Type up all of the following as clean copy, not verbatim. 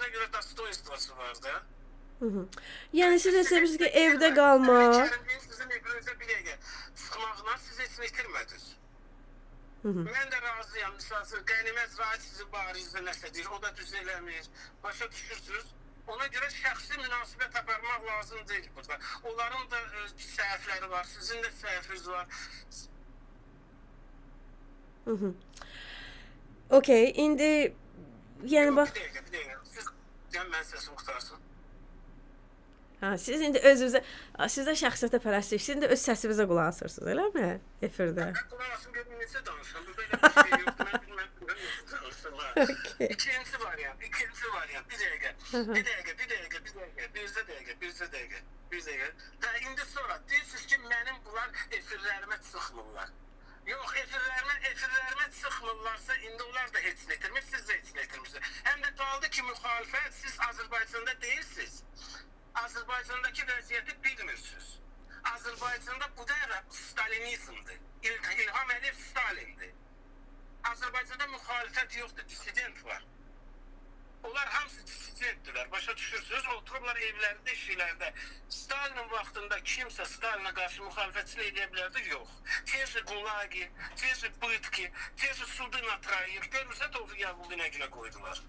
ona görə dostoyevstosu var da. Yəni siz deyirsiniz ki, evdə qalmaq. Kərimliyin sizin evinizə bir dəqiqə çıxmaqla siz heç nə itirmədiniz. Mən də razıyam. Misal qənimət rahat sizin barizdə nəsə deyir, o da düz eləmir. Başa düşürsünüz. Ona görə şəxsi münasibət aparmaq lazım deyil burada. Onların da səhvləri var, sizin də səhviniz var. Okey, indi yəni bax. Bir dəqiqə. Siz mən səsim qutarsın. Siz indi özünüzə, sizdə şəxsiyyətə pərəstlik, siz indi öz səsinizə qulaq asırsınız, eləmi? Efirdə. Qulaq asın, görün necə danışın. Burada elə bir şey yoxdur, mən bilməm necə danışırlar. İkinci variant. Bir dəqiqə. İndi sonra deyirsiniz ki, mənim bunlar efirlərimə çıxmırlar. Yox, efirlərimə çıxmırlarsa, indi onlar da heç nə itirmir, siz də heç nə itirmirsiniz. Həm də qaldı ki, müxalifət, siz Azərbaycanda deyirsiniz. Azərbaycandakı vəziyyəti bilmirsiniz. Azərbaycanda bu da Stalinizmdir. İlham Əliyev Stalindir. Azərbaycanda müxalifət yoxdur, dissident var. Onlar hamısı disidentdirlər, başa düşürsünüz. Otururlar evlərində, işlərdə. Stalinin vaxtında kimsə Stalinə qarşı müxalifətçilik edə bilərdi? Yox. Tezi Gulagi, tezi Pıtki, tezi Sudına Trayer, görürsə Tofiq Yaqubinə günə qoydular.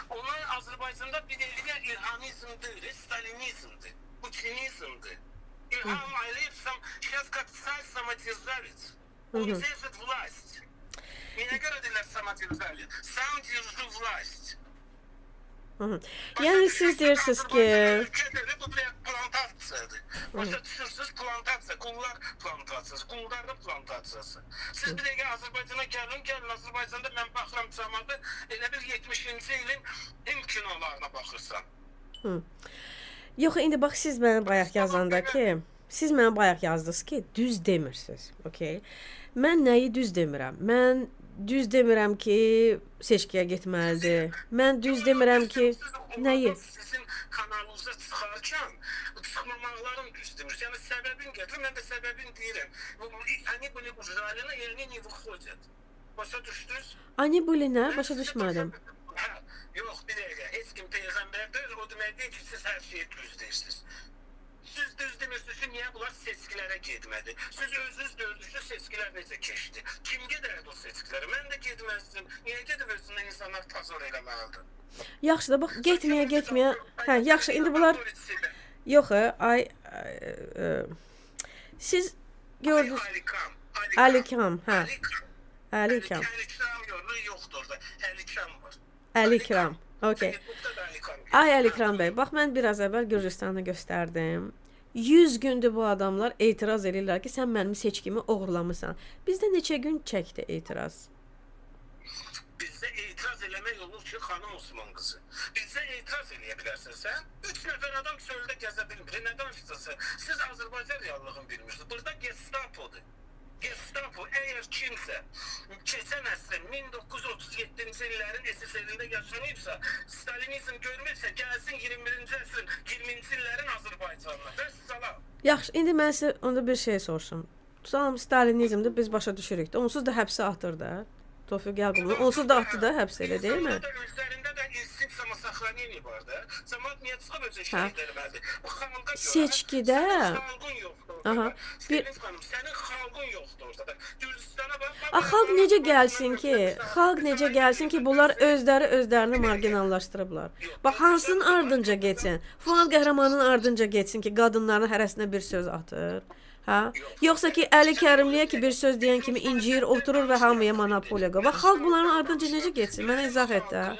Onlar Azərbaycanda bir dəqiqə ilhamizmdir, stalinizmdir, putinizmdir. İlham Əliyev сейчас как царь самодержавец. Он держит власть. Меня говорят, самодержавец. Сам держу власть. Yəni siz deyirsiniz ki... Bu plantasiyadır. Başa düşürsünüz, plantasiya, qullar plantasiyası, quldarlı plantasiyası. Siz bir dəqiqə Azərbaycana gəlin, Azərbaycanda mən baxıram cəmadə, elə bir 70-ci ilin Hind kinolarına baxırsan. Yox, indi bax, siz mənə bayaq yazanda ki, siz mənə bayaq yazdınız ki, düz demirsiniz, okey? Mən nəyi düz demirəm? Mən düz demirəm ki, seçkiyə getməlidir. Mən düz demirəm ki, nəyi? Sizin kanalınıza çıxarkən çıxmamaqların düz demir. Yəni səbəbin gətirir, mən də səbəbin deyirəm. Hani böyle ujralina yerine ne выходят. Başa düşdünüz? Ani böyle nə? Başa düşmədim. Yox, bir dəqiqə. Heç kim peyğəmbər deyil, o demək deyil ki, siz hər şeyi düz deyirsiniz. Siz düz demirsiniz ki, niyə bunlar seçkilərə getmədi? Siz özünüz gördünüz, seçkilər necə keçdi? Kim gedərdi o seçkilərə? Mən də getməzdim. Niyə gedib özündən insanlar tazor eləməlidir? Yaxşı da, bax, getməyə. Hə, yaxşı, indi bunlar... Yox, siz gördünüz... Əlikram, hə. Əlikram. Əlikram yoxdur orada. Əlikram var. Əlikram, okey. Ay Əlikram bəy, bax, mən biraz əvvəl Gürcüstanı göstərdim. 100 gündür bu adamlar etiraz edirlər ki, sən mənim seçkimi oğurlamısan. Bizdə neçə gün çəkdi etiraz? Bizdə etiraz eləmək olur ki, xanım Osman qızı. Bizdə etiraz eləyə bilərsən sən. 3 nəfər adam çöldə gəzə bilmir. Nədən fırsası? Siz Azərbaycan reallığını bilmirsiniz. Burada Gestapodur. Gestapo, əgər kimsə keçən əsrin 1937-ci illərin SSR-də yaşanıyıbsa, Stalinizm görmürsə, gəlsin 21-ci əsrin 20-ci illərin Azərbaycanına. Vəssalam. Yaxşı, indi mən sizə onda bir şey soruşum. Tutalım, Stalinizmdir, biz başa düşürük də. Onsuz da həbsə atır da. Tofiq Yaqublu. Onsuz da atdı da həbsə, elə deyilmi? Üzərində də instinkt samosaxraniyeni var da. Cəmaət niyə çıxıb özü şey edilməlidir? Bu xalqa görə. Seçkidə... Xalqın yoxdur orada. Sevinç xanım, sənin xalqın yoxdur orada. Gürcüstana bax... Xalq necə gəlsin ki, bunlar özlərini marginallaşdırıblar. Bax, hansının ardınca geçsin? Fuad qəhrəmanın ardınca geçsin ki, qadınların hərəsinə bir söz atır. Hə? Yoxsa ki, Əli Kərimliyə ki, bir söz deyən kimi inciyir, oturur və hamıya monopoliya qoyur. Bax, xalq bunların ardınca necə geçsin? Mənə izah et də.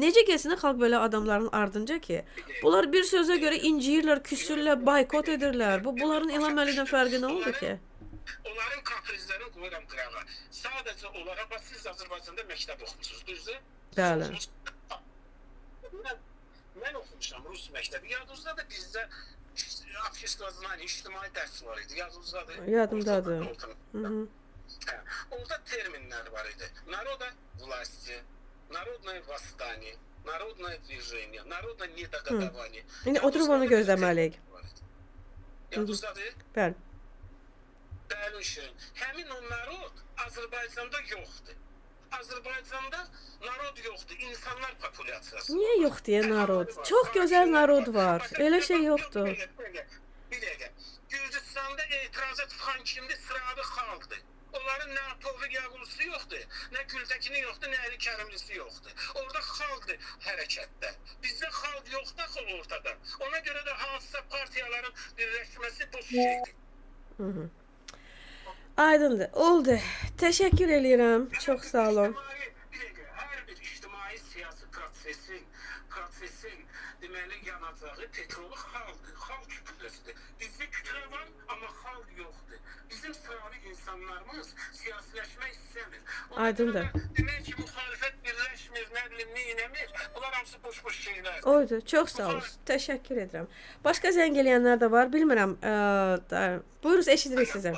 Necə geçsin xalq belə adamların ardınca ki? Bunlar bir sözə görə inciyirlər, küsürlər, boykot edirlər. Bunların İlham Əliyevdən fərqi nə oldu ki? Onların kaprizlərini qoyuram qırağa. Sadəcə olaraq, bax, siz Azərbaycanda məktəb oxumusunuz, düzdür? Bəli. Mən oxumuşam Rus məktəbi. Yadınızda da bizdə Обществознание, ictimai dərs var idi. Yadınızdadır? Yadımdadır. Orada terminlər var idi. Народа власти, народное восстание, народное движение, народное недоgodование. İndi oturub onu gözləməliyik. Yadınızdadır? Bəli. Bəli, Şirin. Həmin o narod Azərbaycanda yoxdur. Azərbaycanda narod yoxdur, insanlar populyasiyası. Niyə yox deyə narod? Çox gözəl narod var. Elə şey yoxdur. Bir dəqiqə. Gürcüstanda etiraza çıxan kimdir? Sıravi xalqdır. Onların nə Tofiq Yağulusu yoxdur, nə Gültəkini yoxdur, nə Əli Kərimlisi yoxdur. Orada xalqdır hərəkətdə. Bizdə xalq yoxdur axı ortada. Ona görə də hansısa partiyaların birləşməsi bu şeydir. Aydındır. Oldu. Təşəkkür eləyirəm. Çox sağ olun. Bir dəqiqə, hər bir ictimai siyasi prosesin deməli yanacağı petrolu xalqdır, xalq kütləsidir. Bizdə kütlə var, amma xalq yoxdur. Bizim sıravi insanlarımız siyasiləşmək istəmir. Aydındır. Demək ki, müxalifət birləşmir, nə bilim, neynəmir. Bunlar hamısı boş-boş şeylər. Oydu. Çox sağ olun. Təşəkkür edirəm. Başqa zəng eləyənlər də var. Bilmirəm. Buyurunuz, eşidirik sizi.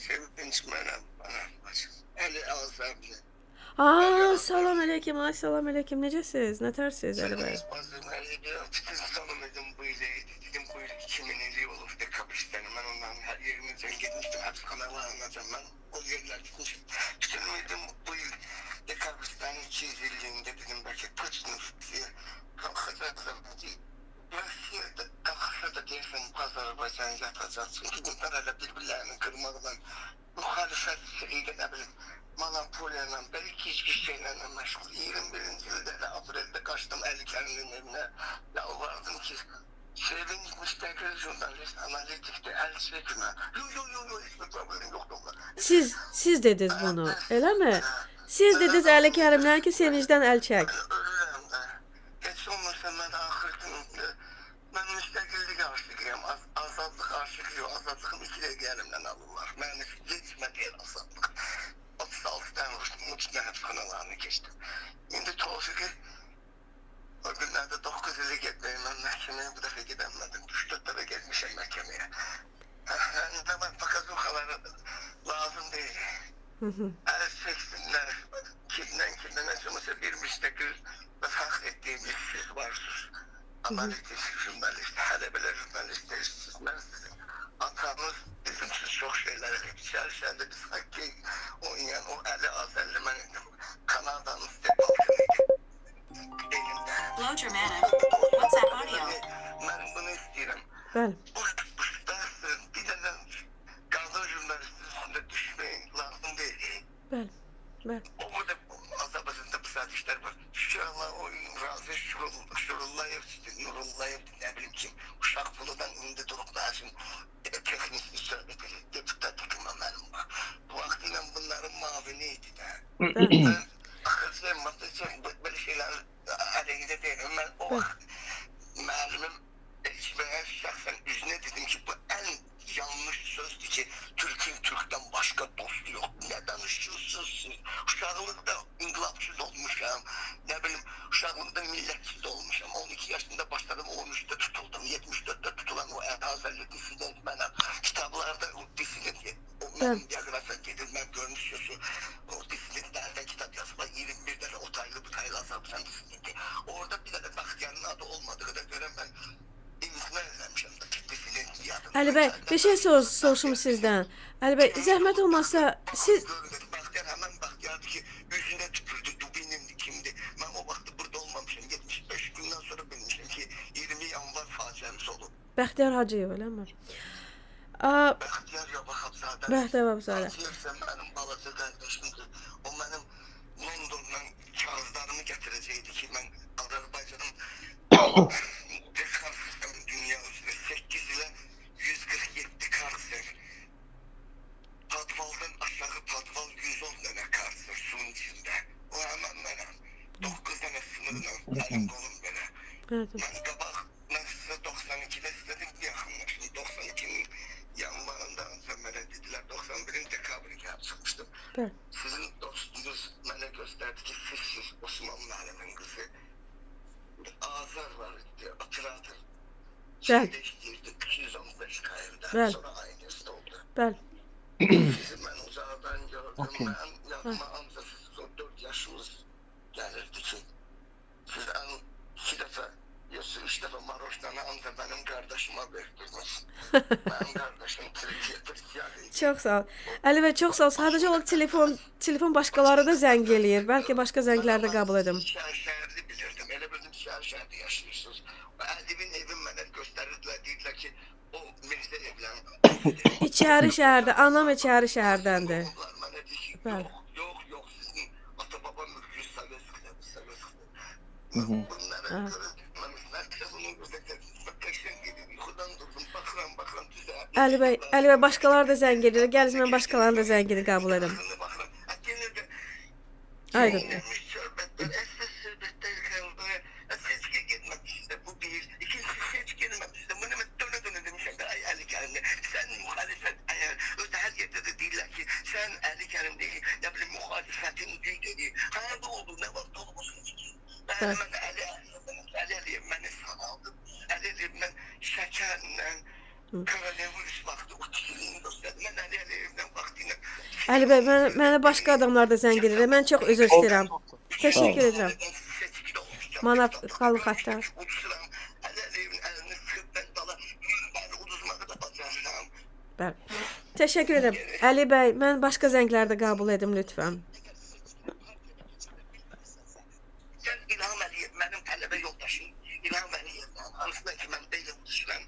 Sevinç mənəm, bacım. Əli Azərli. Salam əleykum. Ay, salam əleykum. Necəsiz? Nətərsiniz Əli bəy? Bacım, Əli bəy, bütün tanımadım bu ilə. Dedim bu il 2000 olub dekabistəni. Mən onların hər yerimizdən getmişdim. Həbs kanallarına mən o yerlər gitmişim. Düşünmüydüm bu il dekabistəni 200 illiyində dedim bəlkə Putinov diye kalkacaqlar. Rusiyada kalkışa da deyirsən Azərbaycan yatacaq. Çünki bunlar hələ bir-birlərini qırmaqla müxalifət şeydə nə bilim monopoliyayla, belki hiçbir şeyle məşğul. 21-ci ildə də apreldə qaçdım Əli Kərimlinin evinə. Yalvardım ki, Sevinç müstəqil jurnalist, analitikdir, əl çəkmə. Yo, hiçbir problem yoxdur. Siz dediniz bunu, elə mi? Siz dediniz Əli Kərimdən ki, Sevincdən əl çək. Ölürəm də. Heç olmasa mən axır günümdə mən müstəqillik aşıqıyam, azadlıq aşıqıyam. Azadlığım 2 dəqiqə əlimdən alırlar. Mənim yetmə deyil azadlıq. 36 tane uçma hapsxanalarını geçtim. Şimdi Tofiq'i o günlerde 9 ile gitmeyim. Ben məhkəməyə bu dəfə gidemedim. 3-4 dəfə gezmişim məhkəməyə. Yani ben fakat o kadar lazım değil. Her çeksinler. Kimden açılmışsa bir müstakil ve hak ettiğimiz siz varsınız. Analitik jurnalist, hələbələr jurnalistler siz sizin. Atamız bizim için çok şeyler içerisinde biz hockey oynayan o Əli Azərli mən Kanada'nın elinde. Blow Germanic. WhatsApp audio. Ben bunu istedim. Bəli. Bu dersin bir de kadın jurnalistin üstünde düşmeyin lazım değil. Bəli. O da Azərbaycanda bu saat işler var. İnşallah o razı Şurullayev, Nurullayev ne bileyim kim. Uşaq puludan indi durup lazım. Teknik söhbət edib, deputat hükümə mənim var. Bu vaxtıyla bunların maviniydi də. Ben axırcı böyle şeyler əleyhdə deyirəm. Mən o vaxt müəllimim Elçibəyə şəxsən üzünə dedim ki, bu ən yanlış sözdür ki, Türk'ün Türk'ten başka dostu yok. Ne danışıyorsunuz siz? Uşaqlıqda inqilabçız olmuşam. Ne bileyim, uşaqlıqda millətçiz olmuşam. 12 yaşında başladım, 13'te tutuldum. 74'te tutulan o Əli Azərli dissident mənəm. Kitablarda o dissident, o mənim biografiya gedilməm görmüşsünüz. O dissidentlərdən kitab yazıblar. 21'de de otaylı butaylı Azərbaycan dissidenti. Orada bir de Baxtiyarın adı olmadığı da görən mən imtina eləmişəm da dissident yadım. Əli bəy, bir şey soruşum sizdən. Əli bəy, zəhmət olmasa siz Baxtiyar həmən Baxtiyardır ki, üzünə tüpürdü, Dubinimdi, kimdi. Mən o vaxtı burada olmamışım. 75 gündən sonra bilmişim ki, 20 yanvar faciəmiz olub. Bəxtiyar Hacıyev, eləmi? Bəxtiyar Yobaxabzadə. Bəxtiyar Yobaxabzadə. Hacıyev sən mənim balaca qardaşımdır. O mənim Londondan kağızlarımı gətirəcəkdi ki, mən Azərbaycanın deskartsistemi dünya üzrə 8 ilə 147 karser. Padvaldan aşağı Padval 110 dənə karser suyun içində. O həmən mənəm. 9 dənə sınırla əlim qolum belə. Mən qabaq, mən sizə 92'də istedim ki, yaxınlaşım. 92'nin yanvarında ancaq mənə dedilər, 91'in dekabrini gəlib çıxmışdım. Sizin dostunuz mənə göstərdi ki, siz Osman müəllimin qızı. Azər var idi, operator. Şeydə işləyirdi, 215 kayımda. Sonra aynı üstə oldu. Sizi mən uzaqdan gördüm. Mən yanıma ancaq siz o 4 yaşınız gəlirdi ki, siz 2 dəfə, yoxsa 3 dəfə Maroşdanı ancaq mənim qardaşıma verdiniz. Mənim qardaşım Türkiyə Çox sağ ol. Əli bəy, çox sağ ol. Sadəcə olaraq telefon başqaları da zəng eləyir. Bəlkə başqa zənglər də qəbul edim. Şəhərli bilirdim. Elə bildim şəhərdə yaşayırsınız. Ədibin evin mənə göstərirdilər. Deyirlər ki, o Mirzə evlənib. İçəri şəhərdə, anam içəri şəhərdəndir. Onlar mənə deyir ki, Bəli. yox, sizin ata-baba mülkü Sovetskdə. Bunlara görə mən telefonun qəşəng gedib, yuxudan durdum, baxıram, düzə. Əli bəy, başqaları da zəng edir. Gəl mən başqalarının da zəngini qəbul edim. Aydın. Söhbətlər, əsas söhbətlər qaldı. Seçki getməmişsə, bu bir. İkincisi, seçki getməmişsə, bunu mən dönə demişəm ki, ay Əli Kərimli, sən müxalifət, özdə hər yerdə də deyirlər ki, sən Əli Kərimli, nə bilim, müxalifətin lideri, harada oldu, nə vaxt oldu, bu seçki. Mən Əli Əliyev, mən insan aldım. Əli Əliyev, mən şəkərlə, koronavirüs vaxtı, o tikilini göstərdim. Mən Əli Əliyevdən vaxtıyla... Əli bəy, mənə başqa adamlar da zəng edir. Mən çox üzr istəyirəm. Təşəkkür edirəm. Manav qalın xətdə. Bəli. Təşəkkür edirəm. Əli bəy, mən başqa zənglər də qəbul edim lütfən. Sən İlham Əliyev, mənim tələbə yoldaşım. İlham Əliyevdən, hansına ki, mən belə uduşuram.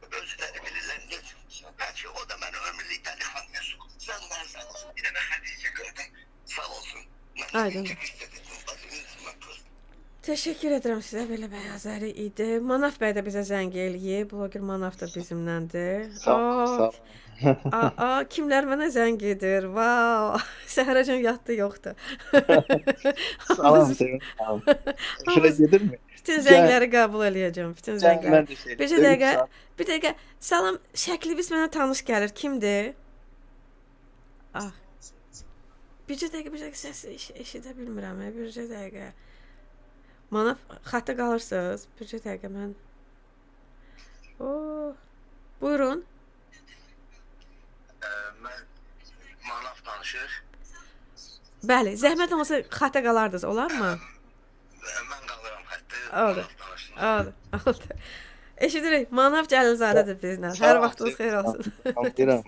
Özləri bilirlər, necə. Bəlkə o da mənə ömürlük dəlixanıya soxur. Sən varsan olsun, bir dənə xədicə gördüm. Sağ olsun. Aydın. Təşəkkür edirəm sizə, belə bəyazəri idi. Manav bəy də bizə zəng eləyib. Bloger Manav da bizimləndir. Sağ ol. Kimlər mənə zəng edir? Vav. Səhərəcən yatdı, yoxdur. Salam, sevim. Şuraya gedirmi? Bütün zəngləri qəbul eləyəcəm. Bütün zəngləri. Bir dəqiqə. Salam, şəkliniz mənə tanış gəlir. Kimdir? Bir dəqiqə səsi eşidə bilmirəm. Bir dəqiqə. Manav, xəttə qalırsınız. Bir dəqiqə mən. Buyurun. Mən Manav danışır. Bəli, zəhmət olmasa xəttə qalardınız, olarmı? Mən qalıram xəttə. Oldu. Eşidirik, Manav Cəlilzadədir bizlə. Hər vaxtınız xeyir olsun. Deyirəm,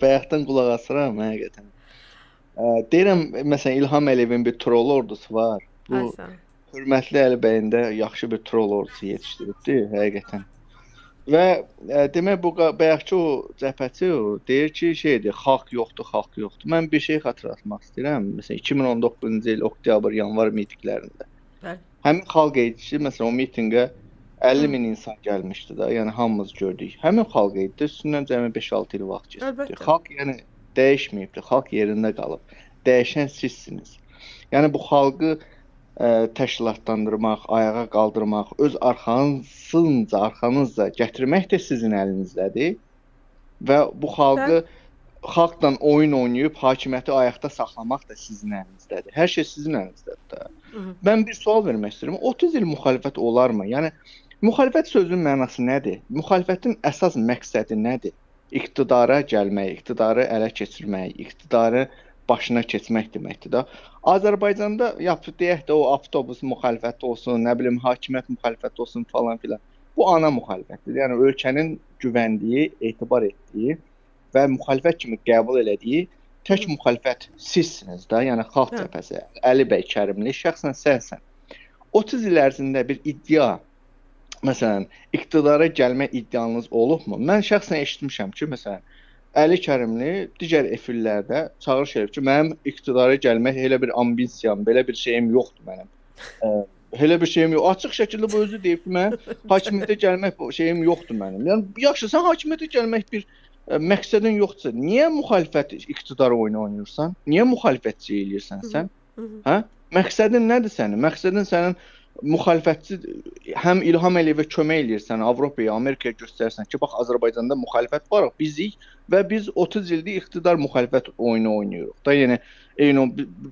bayaqdan qulaq asıram, həqiqətən. Deyirəm, məsələn, İlham Əliyevin bir troll ordusu var. Bu hörmətli Əli bəyin də yaxşı bir troll ordusu yetişdiribdi, həqiqətən. Və demək, bu bayaqçı o cəbhəçi deyir ki, xalq yoxdur. Mən bir şey xatırlatmaq istəyirəm. Məsələn, 2019-cu il oktyabr, yanvar mitinqlərində. Həmin xalq edicisi, məsələn, o mitinqə 50 min insan gəlmişdi da, yəni hamımız gördük. Həmin xalq edicisi üstündən cəmi 5-6 il vaxt keçdi. Xalq yəni dəyişməyibdi, xalq yerində qalıb. Dəyişən sizsiniz. Yəni bu xalqı təşkilatlandırmaq, ayağa qaldırmaq, öz arxanızca gətirmək də sizin əlinizdədir. Və bu xalqla oyun oynayıb hakimiyyəti ayaqda saxlamaq da sizin əlinizdədir. Hər şey sizin əlinizdədir. Mən bir sual vermək istəyirəm. 30 il müxalifət olarmı? Yəni müxalifət sözünün mənası nədir? Müxalifətin əsas məqsədi nədir? İqtidara gəlmək, iqtidarı ələ keçirmək, iqtidarı başına keçmək deməkdir də. Azərbaycanda deyək də o avtobus müxalifəti olsun, nə bilim hakimiyyət müxalifəti olsun falan filan. Bu ana müxalifətdir. Yəni ölkənin güvəndiyi, etibar etdiyi və müxalifət kimi qəbul elədiyi tək müxalifət sizsiniz də. Yəni xalq cəbhəsi, Əli bəy Kərimli, şəxsən sənsən. 30 il ərzində bir iddia, məsələn, iqtidara gəlmə iddianız olubmu? Mən şəxsən eşitmişəm ki, məsələn, Əli Kərimli digər efirlərdə çağırış edib ki, mənim iqtidara gəlmək elə bir ambisiyam, belə bir şeyim yoxdur mənim. Elə bir şeyim yox. Açıq şəkildə bu özü deyib ki, mənim hakimiyyətə gəlmək şeyim yoxdur mənim. Yəni, yaxşı, sən hakimiyyətə gəlmək bir məqsədin yoxdursa, niyə müxalifət iqtidar oyunu oynayırsan? Niyə müxalifətçi eləyirsən sən? Məqsədin nədir sənin? Məqsədin sənin müxalifətçi həm İlham Əliyevə kömək eləyirsən, Avropaya, Amerikaya göstərsən ki, bax Azərbaycanda müxalifət var, bizik və biz 30 ildir iqtidar müxalifət oyunu oynayırıq da. Yəni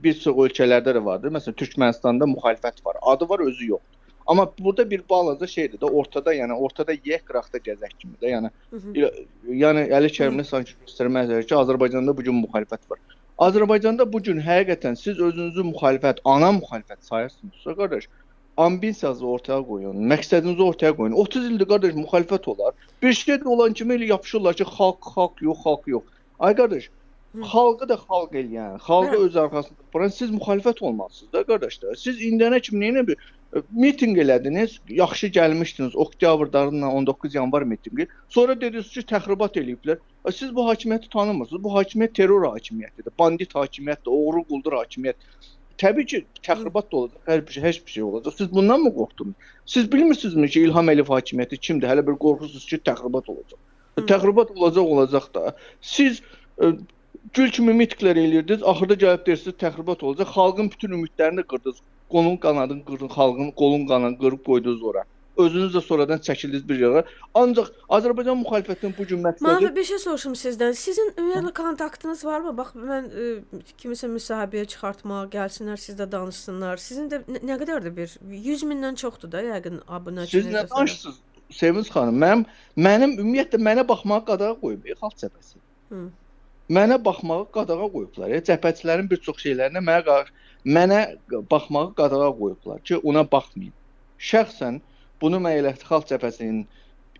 bir çox ölkələrdə də vardır. Məsələn, Türkmənistanda müxalifət var. Adı var, özü yoxdur. Amma burada bir balaca şeydir də, ortada yeyək qıraqda gəzək kimi də. Yəni Əli Kərimli sanki göstərməkdir ki, Azərbaycanda bu gün müxalifət var. Azərbaycanda bu gün həqiqətən siz özünüzü müxalifət, ana müxalifət sayırsınızsa, qardaş, ambisiyası ortaya qoyun, məqsədinizi ortaya qoyun. 30 ildir qardaş müxalifət olar. Bir şey olan kimi elə yapışırlar ki, xalq yox. Ay qardaş, xalqı da xalq eləyən, xalqı Bəli. öz arxasında tutan siz müxalifət olmalısınız da qardaşlar. Siz indiyənə kimi nə bir mitinq elədiniz, yaxşı gəlmişdiniz. Oktyabrdan 19 yanvar mitinqi. Sonra dediniz ki, təxribat eləyiblər. Siz bu hakimiyyəti tanımırsınız. Bu hakimiyyət terror hakimiyyətidir. Bandit hakimiyyətdir, oğru quldur hakimiyyət. Təbii ki, təxribat da olacaq, heç bir şey olacaq. Siz bundan mı qorxdunuz? Siz bilmirsinizmi ki, İlham Əliyev hakimiyyəti kimdir? Hələ bir qorxursunuz ki, təxribat olacaq. Təxribat olacaq da. Siz gül kimi mitiklər eləyirdiniz, axırda gəlib deyirsiniz təxribat olacaq. Xalqın bütün ümidlərini qırdınız. Qolun qanadını qırdınız, xalqın qolun qanadını qırıb qoydunuz ora. Özünüz də sonradan çəkildiniz bir yerə. Ancaq Azərbaycan müxalifətinin bu gün məqsədi Mavi bir şey soruşum sizdən. Sizin ümumiyyətlə kontaktınız varmı? Bax mən kimisə müsahibəyə çıxartmağa gəlsinlər, siz də danışsınlar. Sizin də nə qədərdir bir 100 mindən çoxdur da yəqin abunəçiniz. Siz nə danışırsınız? Seviniz xanım, mənim ümumiyyətlə mənə baxmağa qadağa qoyub xalq cəbhəsi. Mənə baxmağa qadağa qoyublar. Cəbhəçilərin bir çox şeylərinə mənə baxmağa qadağa qoyublar ki, ona baxmayın. Şəxsən bunu mən elə xalq cəbhəsinin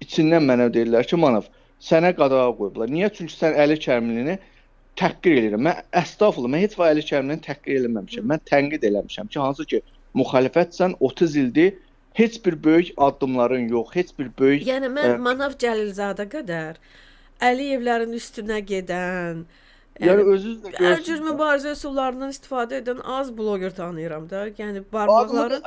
içindən mənə deyirlər ki, Manav, sənə qadağa qoyublar. Niyə? Çünki sən Əli Kərimlini təhqir edirəm. Mən əstəğfurullah, mən heç vaxt Əli Kərimlini təhqir eləməmişəm. Mən tənqid eləmişəm ki, hansı ki, müxalifətsən 30 ildir heç bir böyük addımların yox, heç bir böyük Yəni mən Manav Cəlilzadə qədər Əliyevlərin üstünə gedən, yəni özünüz də hər cür mübarizə üsullarından istifadə edən az bloger tanıyıram da. Yəni barmaqları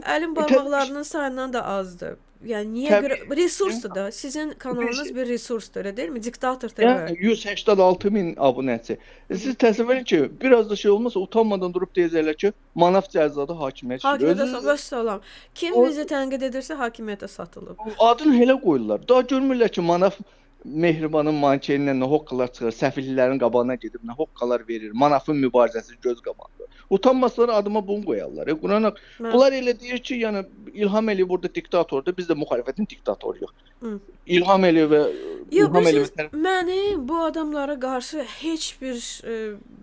əlin barmaqlarının sayından da azdır. Yəni niyə görə resursdur da. Sizin kanalınız bir resursdur, elə deyilmi? Diktator TV. Yəni 186 min abunəçi. Siz təsəvvür edin ki, biraz da şey olmasa utanmadan durub deyəcəklər ki, Manav Cəlilzadə hakimiyyət işləyir. Hakimiyyətə salam. Kim bizi tənqid edirsə hakimiyyətə satılıb. Adını elə qoyurlar. Daha görmürlər ki, Manav Mehribanın mankenindən nə hoqqalar çıxır, səfillərin qabağına gedib nə hoqqalar verir, Manavın mübarizəsi göz qabağında. Utanmasalar adıma bunu qoyarlar. Qurana bunlar elə deyir ki, yəni İlham Əliyev burada diktatordur, biz də müxalifətin diktatoruyuq. İlham Əliyev və İlham Əliyev mənim bu adamlara qarşı heç bir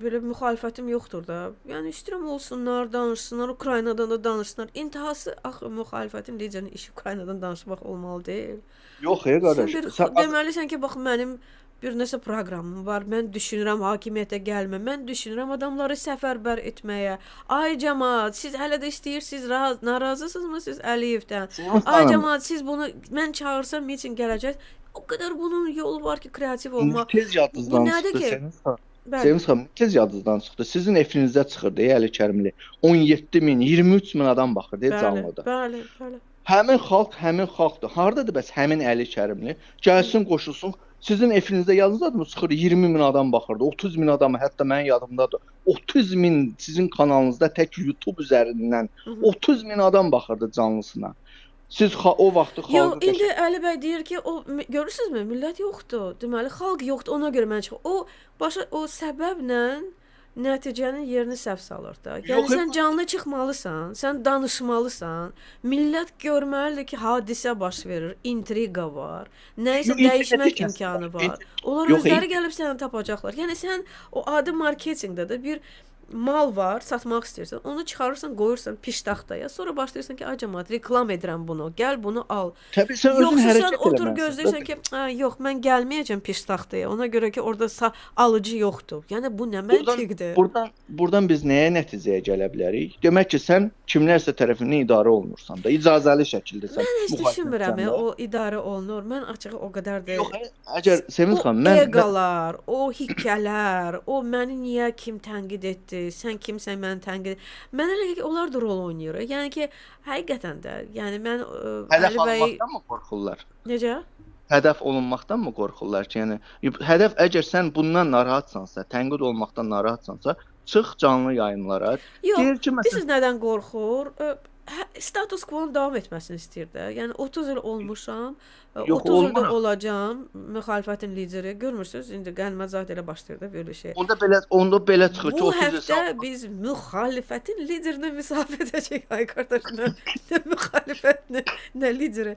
belə müxalifətim yoxdur da. Yəni istəyirəm olsunlar, danışsınlar, Ukraynadan da danışsınlar. İntihası axı müxalifətin liderinin işi Ukraynadan danışmaq olmalı deyil. Yox, qardaş. Sən deməlisən ki, bax mənim bir nəsə proqramım var. Mən düşünürəm hakimiyyətə gəlmə. Mən düşünürəm adamları səfərbər etməyə. Ay cəmaət, siz hələ də istəyirsiniz, narazısınızmı siz Əliyevdən? Ay cəmaət, siz bunu mən çağırsam miting gələcək. O qədər bunun yolu var ki, kreativ olmaq. Tez yadınızdan çıxdı. Sevim xanım, tez yadınızdan çıxdı. Sizin efinizdə çıxırdı Əli Kərimli. 17 min, 23 min adam baxırdı canlıda. Bəli. Həmin xalqdır. Hardadır bəs həmin Əli Kərimli? Gəlsin, qoşulsun. Sizin efinizdə yadınızdadır mı? Çıxır 20 min adam baxırdı. 30 min adam, hətta mənim yadımdadır. 30 min sizin kanalınızda tək YouTube üzərindən 30 min adam baxırdı canlısına. Siz o vaxtı xalqı Yox, indi Əli bəy deyir ki, o görürsünüzmü? Millət yoxdur. Deməli xalq yoxdur. Ona görə mən çıxır. O səbəblə nəticənin yerini səhv salır da. Yəni sən canlı çıxmalısan, sən danışmalısan. Millət görməlidir ki, hadisə baş verir, intriqa var, nəyisə dəyişmək imkanı var. Onlar özləri gəlib səni tapacaqlar. Yəni sən o adi marketinqdə də bir mal var, satmaq istəyirsən, onu çıxarırsan, qoyursan piştaxtaya, sonra başlayırsan ki, ay cəmaət, reklam edirəm bunu, gəl bunu al. Təbii sən özün hərəkət eləməlisən. Yoxsa sən otur gözləyirsən ki, yox, mən gəlməyəcəm piştaxtaya, ona görə ki, orada alıcı yoxdur. Yəni bu nə məntiqdir? Buradan biz nəyə nəticəyə gələ bilərik? Demək ki, sən kimlərsə tərəfindən idarə olunursan da, icazəli şəkildə sən. Mən heç düşünmürəm, o idarə olunur. Mən açığı o qədər də. Yox, əgər Sevim xanım, mən eqalar, o hikkələr, o məni niyə kim tənqid etdi? Sən kimsən məni tənqid? Mən elə ki onlar da rol oynayır. Yəni ki, həqiqətən də, yəni mən Əli bəy olmaqdanmı qorxurlar? Necə? Hədəf olunmaqdanmı qorxurlar ki, yəni hədəf əgər sən bundan narahatsansa, tənqid olmaqdan narahatsansa, çıx canlı yayımlara. Deyir ki, məsələn, siz nədən qorxur? Status quo-nun davam etməsini istəyir də. Yəni 30 il olmuşam, 30 ildə olacağam müxalifətin lideri. Görmürsüz, indi Qənimətzadə ilə başlayır da belə şey. Onda belə çıxır ki, 30 il. Bu həftə biz müxalifətin liderini müsahibə edəcəyik. Ay qardaş, nə müxalifət, nə lideri.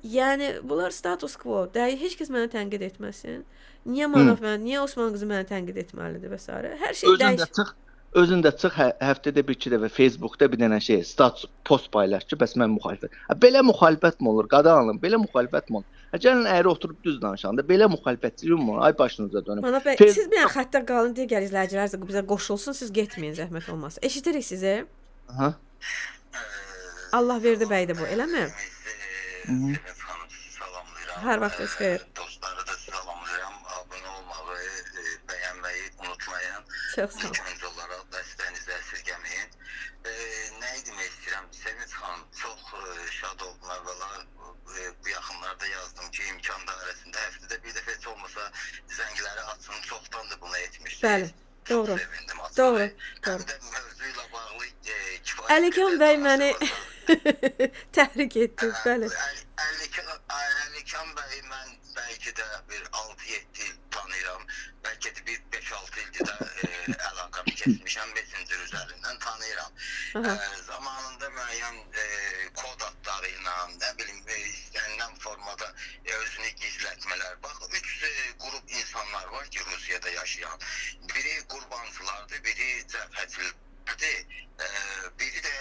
Yəni bunlar status quo. Heç kəs məni tənqid etməsin. Niyə Manav məni, niyə Osman qızı məni tənqid etməlidir və s. Hər şey dəyişir. Özün də çıx həftədə bir iki dəfə Facebookda bir dənə şey status post paylaş ki, bəs mən müxalifət. Belə müxalifət mi olur? Qadanalım, belə müxalifət mi olur? Gəlin əyri oturub düz danışanda belə müxalifətçilik mi olur? Ay başınıza dönüm. Manaf bəy, siz bir dənə xəttə qalın digər izləyicilər də bizə qoşulsun, siz getməyin zəhmət olmasa. Eşidirik sizi. Aha. Allah verdi bəydə bu, eləmi? Salamlayıram. Hər vaxtınız xeyir. Dostları da salamlayıram. Abunə olmağı, bəyənməyi unutmayın. Çox sağ ol. İlk olaraq dəstəyinizi əsirgəməyin. Nə demək istəyirəm? Sevinç xanım, çox şad oldum əvvəla. Bu yaxınlarda yazdım ki, imkan dairəsində həftədə bir dəfə heç olmasa zəngləri açsın. Çoxdandır bunu etmişdik. Bəli, doğru. Çox sevindim. Doğru. Həm də mövzu ilə bağlı kifayət. Əlikan bəy məni təhrik etdi, bəli. Əlikan bəy mən bəlkə də bir 6-7 il tanıyıram. Bəlkə də bir 5-6 ildir də əlaqəmi kəsmişəm. Messenger üzərindən tanıyıram. Zamanında müəyyən kod adları ilə, nə bilim, istənilən formada özünü gizlətmələr. Bax, 3 qrup insanlar var ki, Rusiyada yaşayan. Biri qurbancılardır, biri cəbhəçilərdir, biri də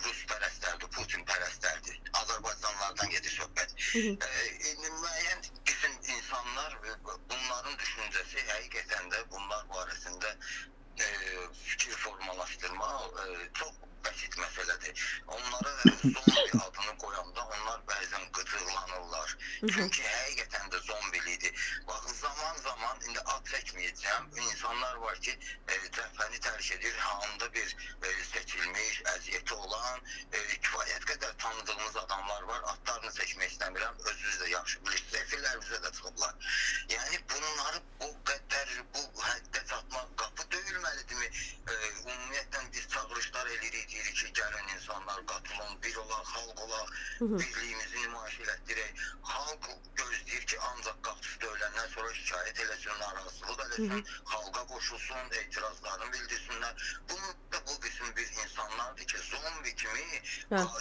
Rus pərəstlərdir, Putin pərəstlərdir. Azərbaycanlardan gedir söhbət. Müəyyən qism insanlar, bunların düşüncəsi həqiqətən də bunlar barəsində fikir formalaşdırmaq çox bəsit məsələdir. Onlara zombi adını qoyanda onlar bəzən qıcıqlanırlar. Çünki həqiqətən də zombilidir. Bax, zaman indi ad çəkməyəcəm. İnsanlar var ki, cəbhəni tərk edir, hamında bir seçilmiş, əziyyəti olan, kifayət qədər tanıdığımız adamlar var. Adlarını çəkmək istəmirəm, özünüz də yaxşı bilirsiniz. Efirlər bizə də çıxıblar. Yəni, bunları bu qədər, bu həddə çatmaq qapı döyülməlidirmi? Ümumiyyətlə biz çağırışlar edirik, deyirik ki, gəlin insanlar qatılın, bir olaq, xalq olaq, birliyimizi nümayiş elətdirək. Xalq gözləyir ki, ancaq qapısı döyüləndən sonra şikayət eləsin, narazılıq eləsin, xalqa qoşulsun, etirazlarını bildirsinlər. Bunun da bu qism bir insanlardır ki, zombi kimi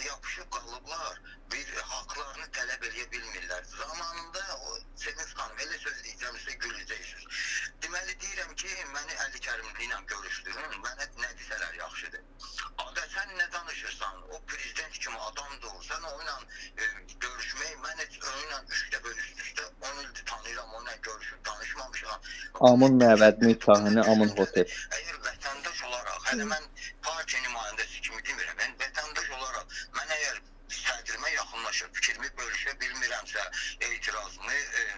yapışıb qalıblar, bir haqlarını tələb eləyə bilmirlər. Zamanında Sevinç xanım, elə söz deyəcəm, sizə güləcəksiniz. Deməli, deyirəm ki, məni Əli Kərimli ilə görüşdürün, mənə nə desələr yaxşıdır. Adə, sən nə danışırsan? O prezident kimi adamdır, sən onunla görüşmək, mən heç onunla 3 dəfə üst-üstə 10 ildir tanıyıram, onunla görüşüb danışmamışam. Amun Məvədli Tahini, Amun Hotel. Əgər vətəndaş olaraq, hələ mən partiya nümayəndəsi kimi demirəm, mən vətəndaş olaraq, mən əgər sədrimə yaxınlaşıb fikrimi bölüşə bilmirəmsə, etirazımı,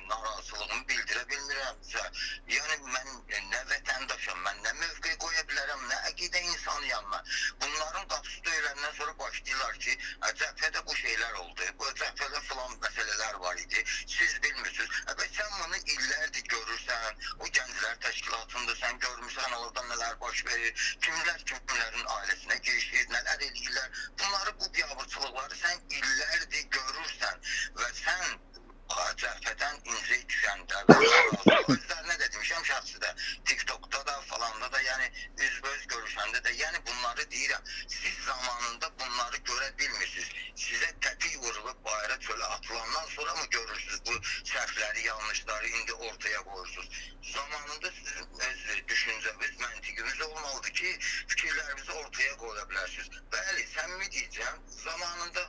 narazılığımı bildirə bilmirəmsə, yəni mən nə vətəndaşam, mən nə mövqe qoya bilərəm, nə əqidə insanıyam mən. Bunların qapısı döyüləndən sonra başlayırlar ki, cəbhədə bu şeylər oldu, bu cəbhədə filan məsələlər var idi, siz bilmirsiniz. Sən bunu illərdir görürsən, o gənclər təşkilatında sən görmürsən, orada nələr baş verir, kimlərin ailəsinə girişir, nələr eləyirlər. Bunları, bu biabırçılıqları sən illərdir görürsən və sən cəbhədən incə düşəndə və özlərinə də demişəm şəxsidə, TikTokda da falanda da, yəni üzbəüz görüşəndə də, yəni bunları deyirəm, siz zamanında bunları görə bilmirsiniz. Sizə təpik vurulub bayra çölə atılandan sonra mı görürsünüz bu səhvləri, yanlışları indi ortaya qoyursunuz? Zamanında sizin öz düşüncəniz, məntiqiniz olmalıdır ki, fikirlərinizi ortaya qoya bilərsiniz. Bəli, səmimi deyəcəm, zamanında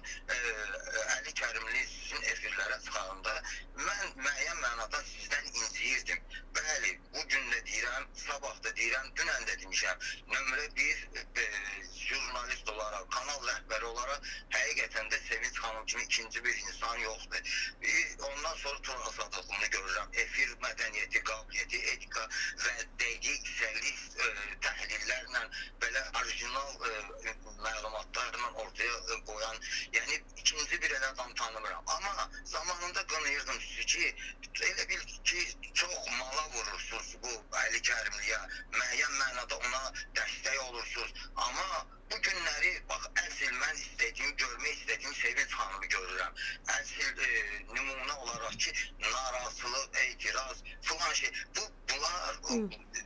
Əli Kərimli sizin efirlərə çıxarında mən müəyyən mənada sizdən inciyirdim. Bəli, bugün də deyirəm, sabah da deyirəm, dünən də demişəm, nömrə 1 jurnalist olaraq, kanal rəhbəri olaraq həqiqətən də Sevinç xanım kimi ikinci bir insan yoxdur. Ondan sonra Turan Sadıqlını görürəm. Efir mədəniyyəti, qabiliyyəti, etika və dəqiq, səlis təhlillərlə, belə orijinal məlumatlarla ortaya qoyan, yəni ikinci bir elə adam tanımıram. Amma zamanında qınıyırdım sizi ki, elə bil ki, çox mala vurursunuz bu Əli Kərimliyə, müəyyən mənada ona dəstək olursunuz. Amma bu günləri, bax, əsl mən görmək istədiyim Sevinç xanımı görürəm. Əsl nümunə olaraq ki, narazılıq, etiraz, filan şey, bunlar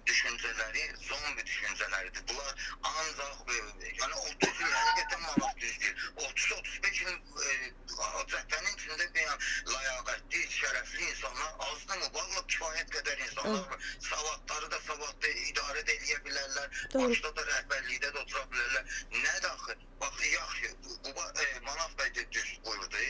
düşüncələri, zombi düşüncələridir. Bunlar ancaq, yəni 30 il həqiqətən manat düzdür. 30-35 il cəbhənin içində ləyaqətli, şərəfli insanlar azdır mı? Vallahi kifayət qədər insanlar var. Savadları da savadlı, idarə də eləyə bilərlər. Doğru. Başda da rəhbərlikdə də otura bilərlər. Nədir axı? Bax, yaxşı, Manaf bəy də düz buyurdu.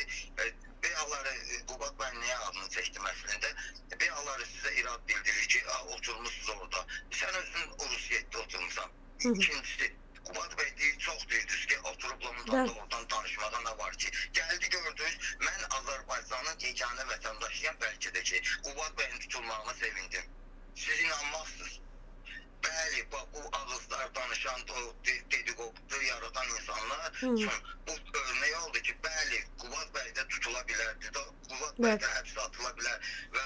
Bəyaqları, Qubad bəy niyə adını çəkdim əslində? Bəyaqları sizə irad bildirir ki, oturmuşsunuz orada. Sən özün Rusiyyətdə oturmuşsan. İkincisi, Qubad bəy deyir, çox deyirdiniz ki, oturub oradan danışmağa nə var ki? Gəldi gördünüz, mən Azərbaycanın yeganə vətəndaşıyam, bəlkə də ki, Qubad bəyin tutulmağına sevindim. Siz inanmazsınız. Bəli, bu ağızlar danışan, dedikodu yaradan insanlar üçün bu örnek oldu ki, bəli, Qubad bəy də tutula bilərdi, Qubad bəy də həbsə atıla bilər və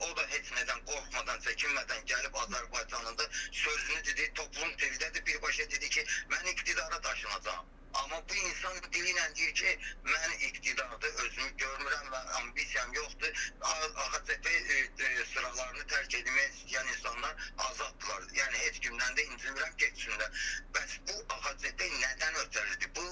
o da heç nədən qorxmadan, çəkinmədən gəlib Azərbaycanın da sözünü dedi, toplum TV-də də birbaşa dedi ki, mən iqtidara daşınacağım. Amma bu insan dili ilə deyir ki, mən iqtidarda özümü görmürəm və ambisiyam yoxdur. AXCP sıralarını tərk edilmək istəyən insanlar azaddılar. Yəni heç kimdən də incimirəm geçsinlər. Bəs bu AXCP nədən ötəridir? Bu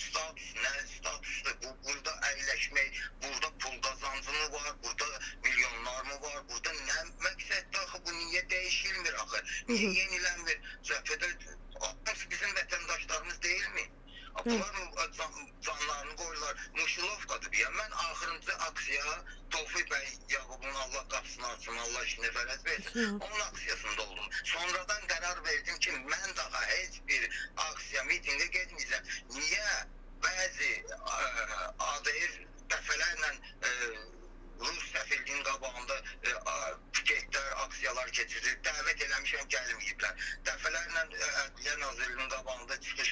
status, nə statusdur? Burada əyləşmək, burada pul qazancımı var, burada milyonlar mı var, burada nə məqsəddə axı bu niyə dəyişilmir axı? Niyə yenilənmir? Cəbhədə bizim vətəndaşlarımız deyilmi? Bunlar canlarını qoyurlar. Muşilovkadır bir ya. Mən axırıncı aksiya Tofiq bəy Yaqubun Allah qapısını açsın, Allah işini fərəz versin. Onun aksiyasında oldum. Sonradan qərar verdim ki, mən daha heç bir aksiya, mitingə getməyəcəm. Niyə? Bəzi ADR dəfələrlə Rus səfirliyin qabağında piketlər, aksiyalar keçirir. Dəvət eləmişəm, gəlməyiblər. Dəfələrlə Ədliyyə Nazirliyinin qabağında çıxış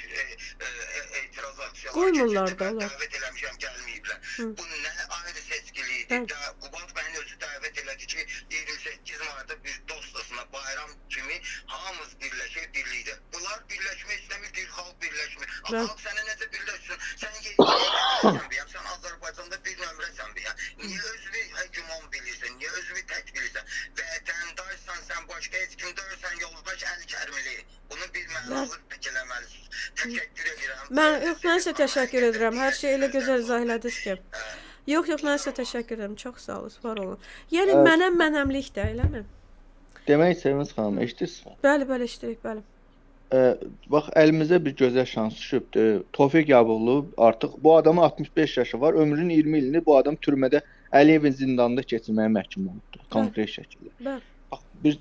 etiraz aksiyalar Qoymurlar da keçirir. onlar. Dəvət eləmişəm, gəlməyiblər. Bu nə ayrı seçkilidir. Qubad bəyin özü dəvət elədi ki, 28 Martda bir dostasına bayram kimi hamımız birləşək birlikdə. Bunlar birləşmək istəmir, bir xalq birləşmir. Xalq sənə necə birləşsin? Sən yenisən bəyəm, sən Azərbaycanda bir nömrəsən bəyəm. Niyə özünü həkimon bilirsən, niyə özünü tək bilirsən? Vətəndaşsan, sən başqa heç kim deyirsən, yoldaş əl kərmili. Bunu bir mənalı eləməlisiniz. Təşəkkür edirəm. Mən sizə təşəkkür edirəm. Hər şey elə gözəl izah elədiniz ki. Yox, mən sizə təşəkkür edirəm. Çox sağ olun, var olun. Yəni mənəmlik də, eləmi? Demək Sevinç xanım, eşidirsiniz? Bəli, eşidirik, bəli. Bax, əlimizə bir gözəl şans düşübdür. Tofiq Yabıqlı artıq bu adamın 65 yaşı var. Ömrünün 20 ilini bu adam türmədə Əliyevin zindanında keçirməyə məhkum olubdur. Konkret şəkildə. Bəli. Bax, bir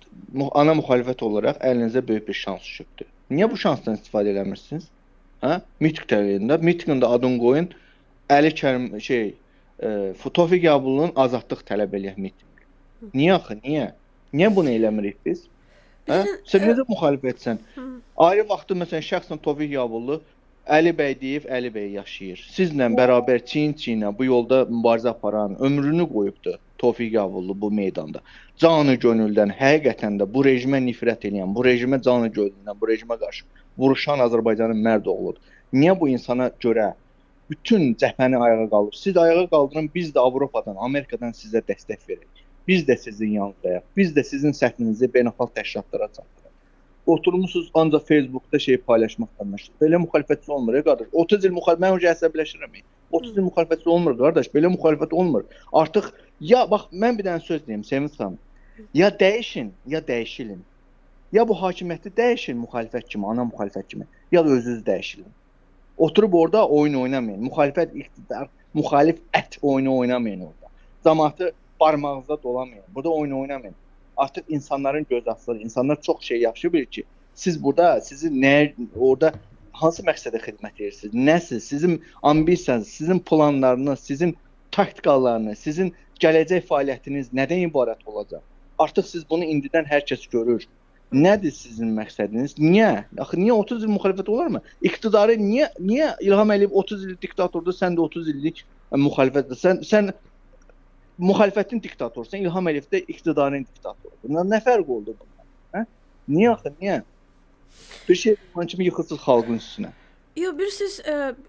ana müxalifət olaraq əlinizə böyük bir şans düşübdür. Niyə bu şansdan istifadə eləmirsiniz? Hə? Mitingdə adını qoyun. Əli Kərim Tofiq Yabıqlının azadlıq tələb eləyək mitinqi. Niyə axı? Niyə bunu eləmirik biz? Hə? Sən necə müxalifətsən? Ayrı vaxtda məsələn şəxsən Tofiq Yabıqlı Əli bəy deyib, Əli bəy yaşayır. Sizlə bərabər çiyin-çiyinə bu yolda mübarizə aparan, ömrünü qoyubdur Tofiq Yabıqlı bu meydanda. Canı gönüldən, həqiqətən də bu rejimə nifrət edən, bu rejimə canı gönüldən, bu rejimə qarşı vuruşan Azərbaycanın mərd oğludur. Niyə bu insana görə bütün cəbhəni ayağa qaldırır? Siz ayağa qaldırın, biz də Avropadan, Amerikadan sizə dəstək verək. Biz də sizin yanınızdayıq. Biz də sizin səhninizi beynəlxalq təşkilatlara çatdıraq. Oturmusunuz ancaq Facebookda paylaşmaqdan məşğul. Belə müxalifətçi olmur qardaş. 30 il müxalifət, mən öncə əsəbləşirəm. 30 il müxalifətçi olmur qardaş. Belə müxalifət olmur. Artıq bax mən bir dənə söz deyim Sevinç xanım. Ya dəyişin, ya dəyişilin. Ya bu hakimiyyəti dəyişin müxalifət kimi, ana müxalifət kimi, ya da özünüz dəyişilin. Oturub orada oyun oynamayın. Müxalifət iqtidar, müxalif ət oyunu oynamayın orada. Cəmaatı barmağınızda dolamayın. Burada oyun oynamayın. Artıq insanların göz açılır. İnsanlar çox şey yaxşı bilir ki, siz burada orada hansı məqsədə xidmət edirsiniz? Nəsiz? Sizin ambisiyanız, sizin planlarınız, sizin taktikalarınız, sizin gələcək fəaliyyətiniz nədən ibarət olacaq? Artıq siz bunu indidən hər kəs görür. Nədir sizin məqsədiniz? Niyə? Axı niyə 30 il müxalifət olarmı? İqtidarı niyə İlham Əliyev 30 il diktatordur, sən də 30 illik müxalifətdir. Sən müxalifətin diktatorsan, İlham Əliyev də iqtidarın diktatorudur. Nə fərq oldu bunlar? Hə? Niyə axı? Niyə? Bir şey bunun kimi yıxılsız xalqın üstünə. Yox, bilirsiniz,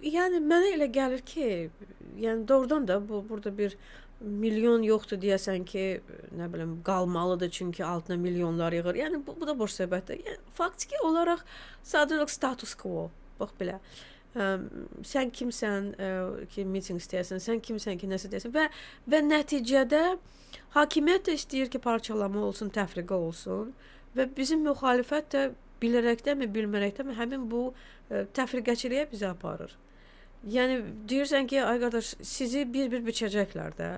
yəni mənə elə gəlir ki, yəni doğrudan da burada bir milyon yoxdur deyəsən ki, nə bilim, qalmalıdır çünki altına milyonlar yığır. Yəni bu da boş söhbətdir. Yəni faktiki olaraq sadəcə status quo. Bax belə. Sən kimsən ki, miting istəyəsən, sən kimsən ki, nəsə deyəsən və nəticədə hakimiyyət də istəyir ki, parçalama olsun, təfriqə olsun və bizim müxalifət də bilərəkdənmi, bilmərəkdənmi həmin bu təfriqəçiliyə bizi aparır. Yəni deyirsən ki, ay qardaş, sizi bir-bir biçəcəklər də.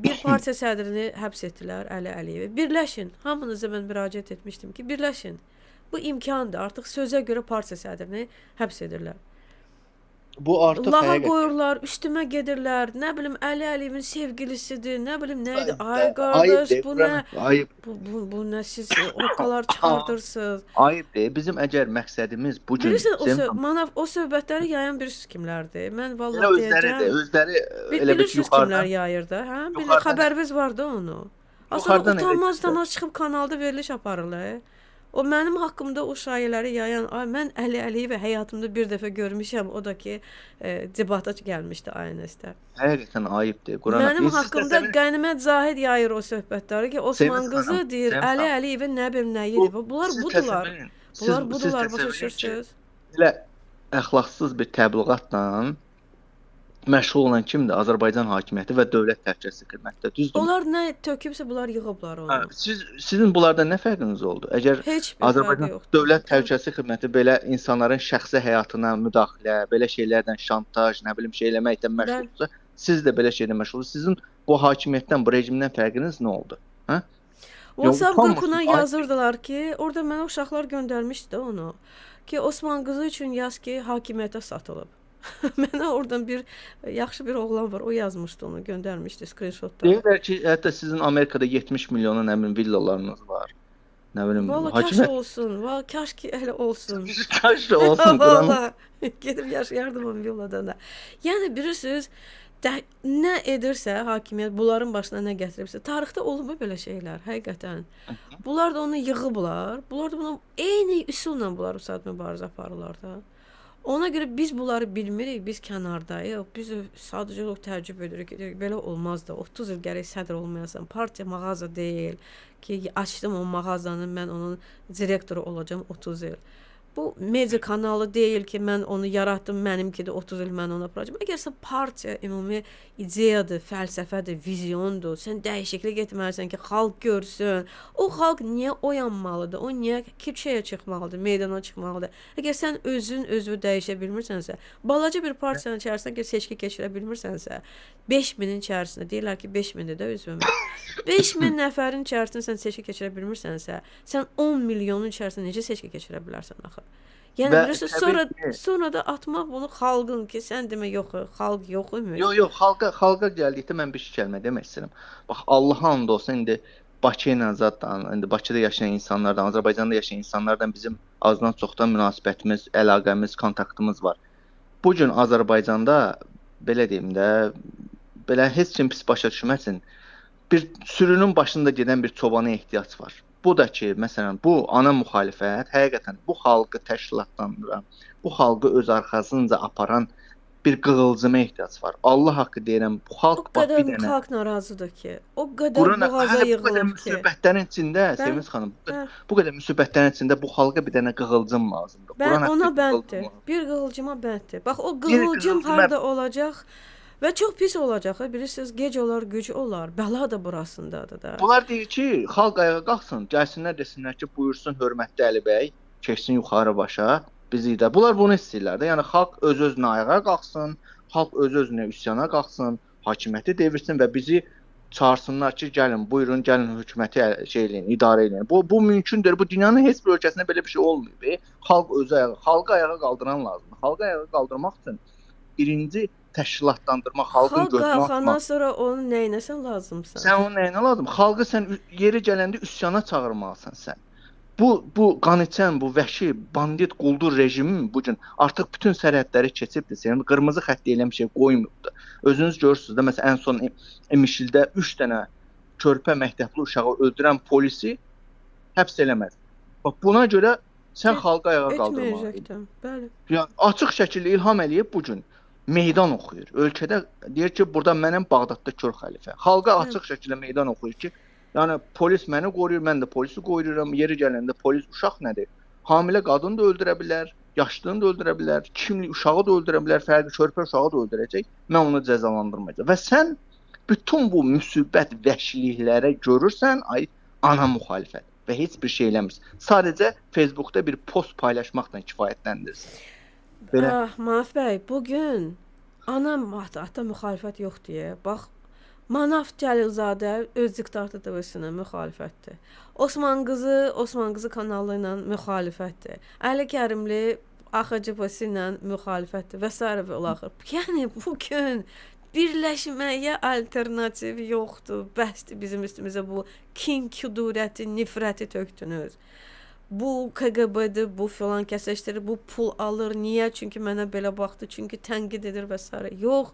Bir partiya sədrini həbs etdilər, Əli Əliyevi. Birləşin. Hamınıza mən müraciət etmişdim ki, birləşin. Bu imkandır. Artıq sözə görə partiya sədrini həbs edirlər. Bu artıq Lağa həqiqətən qoyurlar, üstümə gedirlər. Nə bilim Əli Əliyevin sevgilisidir. Nə bilim nə idi? Ay qardaş, bu nə? Ayıb. Bu nə siz oqqalar çıxardırsınız. Ayıbdır. Bizim əgər məqsədimiz bu gün Bilirsən, o söhbətləri yayan birisiz kimlərdir? Mən vallahi deyəcəm. Özləri elə bir Bilirsiniz kimlər yuxarıdan yayır da, hə? Bir yuxarıdan- xəbəriniz var da onu. Yuxarıdan Aslında elə utanmaz çıxıb kanalda veriliş aparırlar. O mənim haqqımda o şayiələri yayan, ay mən Əli Əliyevi həyatımda bir dəfə görmüşəm, o da ki, debata gəlmişdi ANS-də. həqiqətən ayıbdır. Qurana Mənim haqqımda Qənimət Zahid yayır o söhbətləri ki, Osman Sevim qızı xanım, deyir, Sevim Əli xanım. Əliyevin nə bilim nə yeri. Bunlar Siz budular. təsəvvür edin. Bunlar Siz budular, təsəvvür başa edin ki, düşürsünüz. Elə əxlaqsız bir təbliğatla məşğul olan kimdir? Azərbaycan hakimiyyəti və dövlət təhlükəsizlik xidməti. Düzdür? Onlar nə tökübsə bunlar yığıblar onu. Sizin bunlardan nə fərqiniz oldu? Əgər Heç bir fərqi Azərbaycan yoxdur. Dövlət Təhlükəsizlik Xidməti belə insanların şəxsi həyatına müdaxilə, belə şeylərdən şantaj, nə bilim şey eləməklə məşğulsa, siz də belə şeylə məşğulsunuz. Sizin bu hakimiyyətdən, bu rejimdən fərqiniz nə oldu? Hə? WhatsApp utanmırsın, qrupuna ay- yazırdılar ki, orada mənə uşaqlar göndərmişdi onu. Ki Osman qızı üçün yaz ki, hakimiyyətə satılıb. Mənə oradan bir yaxşı bir oğlan var, o yazmışdı onu, göndərmişdi screenshotda. Deyirlər ki, hətta sizin Amerikada 70 milyona nə bilim villalarınız var. Nə bilim Vallahi kaş olsun, vallahi kaş ki elə olsun. kaş da olsun Quran. Vallahi gedib yaşayardım o villadan da. Yəni bilirsiniz, nə edirsə hakimiyyət, bunların başına nə gətiribsə, tarixdə olub belə şeylər, həqiqətən. Bunlar da onu yığıblar. Bunlar da bunu eyni üsulla bunlar saat mübarizə aparırlar da. Ona görə biz bunları bilmirik, biz kənardayıq. Biz sadəcə olaraq təəccüb edirik. Belə olmaz da. 30 il gərək sədr olmayasan. Partiya mağaza deyil ki, açdım o mağazanın, mən onun direktoru olacağam 30 il. Bu media kanalı deyil ki, mən onu yaratdım, mənimki də 30 il mən ona aparacağam. Əgərsə partiya ümumi ideyadır, fəlsəfədir, vizyondur, sən dəyişiklik etməlisən ki, xalq görsün. O xalq niyə oyanmalıdır? O niyə küçəyə çıxmalıdır, meydana çıxmalıdır? Əgər sən özünü dəyişə bilmirsənsə, balaca bir partiyanın içərisində ki, seçki keçirə bilmirsənsə, 5000-in içərisində deyirlər ki, 5000-dir də özümə. 5000 nəfərin içərisində sən seçki keçirə bilmirsənsə, sən 10 milyonun içərisində necə seçki keçirə bilərsən axı? Yəni Və bilirsiniz, təbii sonra da atmaq bunu xalqın ki, sən demə yox, xalq yox imiş. Yox, xalqa gəldikdə mən bir kəlmə demək istəyirəm. Bax, Allaha and olsun, indi Bakı ilə zaddan, indi Bakıda yaşayan insanlardan, Azərbaycanda yaşayan insanlardan bizim azdan çoxdan münasibətimiz, əlaqəmiz, kontaktımız var. Bu gün Azərbaycanda belə deyim də, belə heç kim pis başa düşməsin, bir sürünün başında gedən bir çobana ehtiyac var. Bu da ki, məsələn, bu ana müxalifət həqiqətən bu xalqı təşkilatlandıran, bu xalqı öz arxasınca aparan bir qığılcıma ehtiyac var. Allah haqqı deyirəm, bu xalq O bax bir qədər dənə xalq narazıdır ki, o qədər boğaza bu qədər yığılıb ki. müsibətlərin içində, Sevinç xanım, bu qədər müsibətlərin içində bu xalqa bir dənə qığılcım lazımdır. Mən haqqı ona bir bənddir. qığılcım lazımdır. Bir qığılcıma bənddir. Bax o qığılcım qığılcıma- harda olacaq və çox pis olacaq. Bilirsiniz, gec olar, güc olar. Bəla da burasındadır da. Bunlar deyir ki, xalq ayağa qalxsın, gəlsinlər desinlər ki, buyursun hörmətli Əli bəy, keçsin yuxarı başa. Bizi də. Bunlar bunu istəyirlər də. Yəni xalq öz-özünə ayağa qalxsın, xalq öz-özünə üsyana qalxsın, hakimiyyəti devirsin və bizi çağırsınlar ki, gəlin, buyurun, gəlin hökuməti şey eləyin, idarə eləyin. Bu mümkündür. Bu dünyanın heç bir ölkəsində belə bir şey olmayıb. Xalq özü ayağa, xalqı ayağa qaldıran lazımdır. Xalqı ayağa qaldırmaq üçün birinci təşkilatlandırma, xalqın gözünə Xalq qalxandan atmaq. sonra onu nəyinəsən lazımsan? Sən onun nəyinə lazım? Xalqı sən yeri gələndə üsyana çağırmalısan sən. Bu qaniçən, bu vəhşi, bandit, quldur rejimi bu gün artıq bütün sərhədləri keçibdir. Yəni qırmızı xətt deyilən bir şey qoymubdur. Özünüz görürsüz də, məsələn, ən son Emişildə 3 dənə körpə məktəbli uşağı öldürən polisi həbs eləməz. Bax buna görə sən xalqı ayağa qaldırmalısan. Etməyəcəkdim. Bəli. Yəni açıq şəkildə İlham Əliyev bu gün meydan oxuyur. Ölkədə deyir ki, burada mənim Bağdadda kör xəlifə. Xalqa açıq şəkildə meydan oxuyur ki, yəni polis məni qoruyur, mən də polisi qoruyorum. Yeri gələndə polis uşaq nədir? Hamilə qadın da öldürə bilər, yaşlını da öldürə bilər, kimli uşağı da öldürə bilər, fərqi körpə uşağı da öldürəcək. Mən onu cəzalandırmayacağam. Və sən bütün bu müsibət vəhşiliklərə görürsən, ay ana müxalifət. və heç bir şey eləmirsiniz. Sadəcə Facebookda bir post paylaşmaqla kifayətləndirirsiniz. Belə. Ah, Manaf bəy, bugün anam hatta müxalifət yox deyə. Bax, Manaf Cəlilzadə öz diktator TV-sinə müxalifətdir. Osman qızı kanalı ilə müxalifətdir. Əli Kərimli AXCPS ilə müxalifətdir və s. və ilaxır. Yəni bugün birləşməyə alternativ yoxdur. Bəsdir bizim üstümüzə bu kin, kudurəti, nifrəti tökdünüz. Bu KGB-dir, bu filan kəsəşdirir, bu pul alır. Niyə? Çünki mənə belə baxdı, çünki tənqid edir və s. Yox,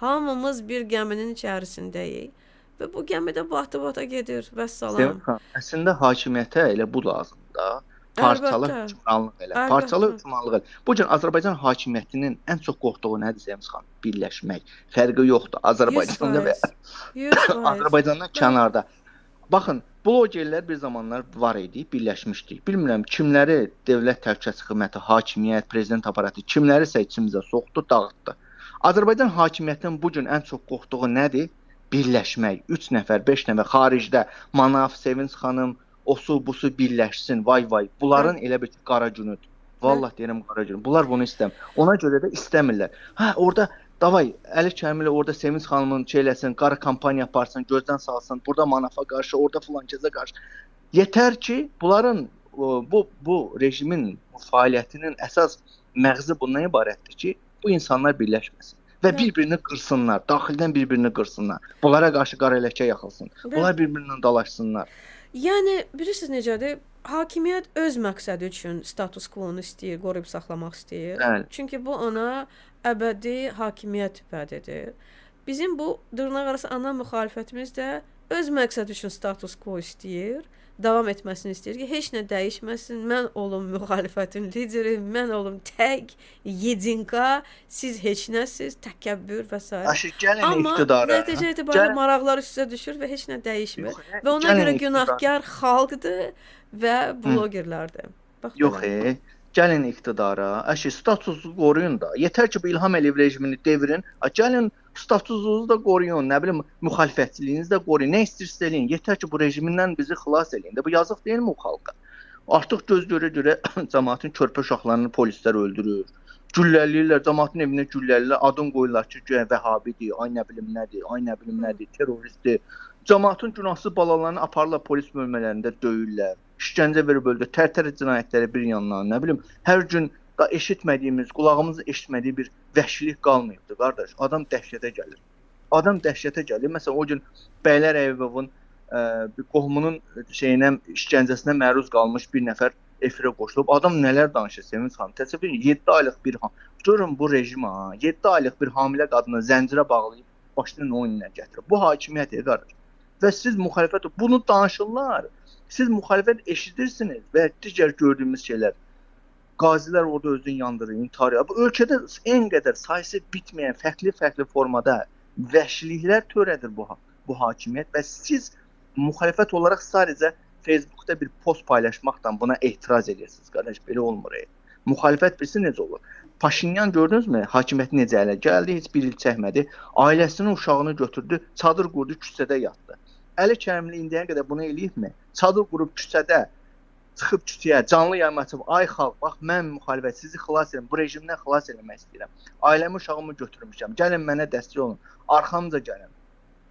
hamımız bir gəminin içərisindəyik və bu gəmidə bata-bata gedir və salam. Əslində hakimiyyətə elə bu lazımdır da. Parçalı hökmranlıq elə. Parçalı hökmranlıq elə. Bu gün Azərbaycan hakimiyyətinin ən çox qorxduğu nədir Səmiz xanım? Birləşmək. Fərqi yoxdur. Azərbaycanda və Azərbaycandan kənarda. Baxın, blogerlər bir zamanlar var idi, birləşmişdik. Bilmirəm kimləri dövlət təhlükəsizlik xidməti, hakimiyyət, prezident aparatı kimlərisə içimizə soxdu, dağıtdı. Azərbaycan hakimiyyətinin bu gün ən çox qorxduğu nədir? Birləşmək. 3 nəfər, 5 nəfər xaricdə Manaf, Sevinç xanım, osu busu birləşsin. Vay vay. Bunların elə bir qara günüdür. Vallah deyirəm qara gün. Bunlar bunu istəmir. Ona görə də istəmirlər. Hə, orada davay Əli Kərimli orada Sevinç xanımın şeyləsin, qara kampaniya aparsın, gözdən salsın. Burada Manafa qarşı, orada filan kəsə qarşı. Yetər ki, bunların bu rejimin fəaliyyətinin əsas məğzi bundan ibarətdir ki, bu insanlar birləşməsin və bir-birini qırsınlar, daxildən bir-birini qırsınlar. Bunlara qarşı qara ləkə yaxılsın. Bunlar bir-birindən dalaşsınlar. Yəni bilirsiniz necədir? Hakimiyyət öz məqsədi üçün status quo-nu istəyir, qoruyub saxlamaq istəyir. Bəli. Çünki bu ona əbədi hakimiyyət vəd edir. Bizim bu dırnaqarası ana müxalifətimiz də öz məqsədi üçün status quo istəyir, davam etməsini istəyir ki, heç nə dəyişməsin. Mən olum müxalifətin lideri, mən olum tək, yedinka, siz heç nəsiz, təkəbbür və s. Amma nəticə etibarilə maraqlar üstə düşür və heç nə dəyişmir. Və ona görə günahkar xalqdır və blogerlərdir. Yox, gəlin iqtidara, statusu qoruyun da. Yetər ki, bu İlham Əliyev rejimini devirin, gəlin statusunuzu da qoruyun, nə bilim, müxalifətçiliyinizi də qoruyun, nə istəyirsiniz eləyin. Yetər ki, bu rejimindən bizi xilas eləyin. Bu yazıq deyilmi o xalqa? Artıq göz görə-görə cəmaətin körpə uşaqlarını polislər öldürür. Güllələyirlər, cəmaətin evinə güllələyirlər, adın qoyurlar ki, Vəhabidir, ay nə bilim nədir, terroristdir. Cəmaətin günahsız balalarını aparırlar polis bölmələrində döyürlər. İşgəncə verib öldürür, tərtər cinayətləri bir yandan, nə bilim, hər gün da eşitmədiyimiz, qulağımızın eşitmədiyi bir vəhşilik qalmayıbdır, qardaş. Adam dəhşətə gəlir. Məsələn, o gün Bəylər Əyyubovun bir qohumunun işgəncəsinə məruz qalmış bir nəfər efirə qoşulub. Adam nələr danışır Sevinç xanım? Təsəvvür edin, 7 aylıq bir görün bu rejim 7 aylıq bir hamilə qadını zəncirə bağlayıb başının oyununa gətirir. Bu hakimiyyət qardaş. Və siz müxalifət bunu danışırlar. Siz müxalifət eşidirsiniz və digər gördüyümüz şeylər. Qazilər orada özünü yandırır, intihar edir. Bu ölkədə en qədər sayısı bitməyən fərqli formada vəhşiliklər törədir bu hakimiyyət və siz müxalifət olaraq sadəcə Facebookda bir post paylaşmaqla buna etiraz edirsiniz, qardaş. Belə olmur. Müxalifət bilsin necə olur? Paşinyan gördünüzmü? Hakimiyyəti necə ələ gəldi, heç bir il çəkmədi. Ailəsinin uşağını götürdü, çadır qurdu, küçədə yatdı. Əli Kərimli indiyə qədər bunu eləyibmi? Çadır qurub küçədə çıxıb küçəyə canlı yayım açıb, ay xalq, bax mən müxalifət sizi xilas edirəm, bu rejimdən xilas etmək istəyirəm. Ailəmi, uşağımı götürmüşəm. Gəlin mənə dəstək olun. Arxamca gəlin.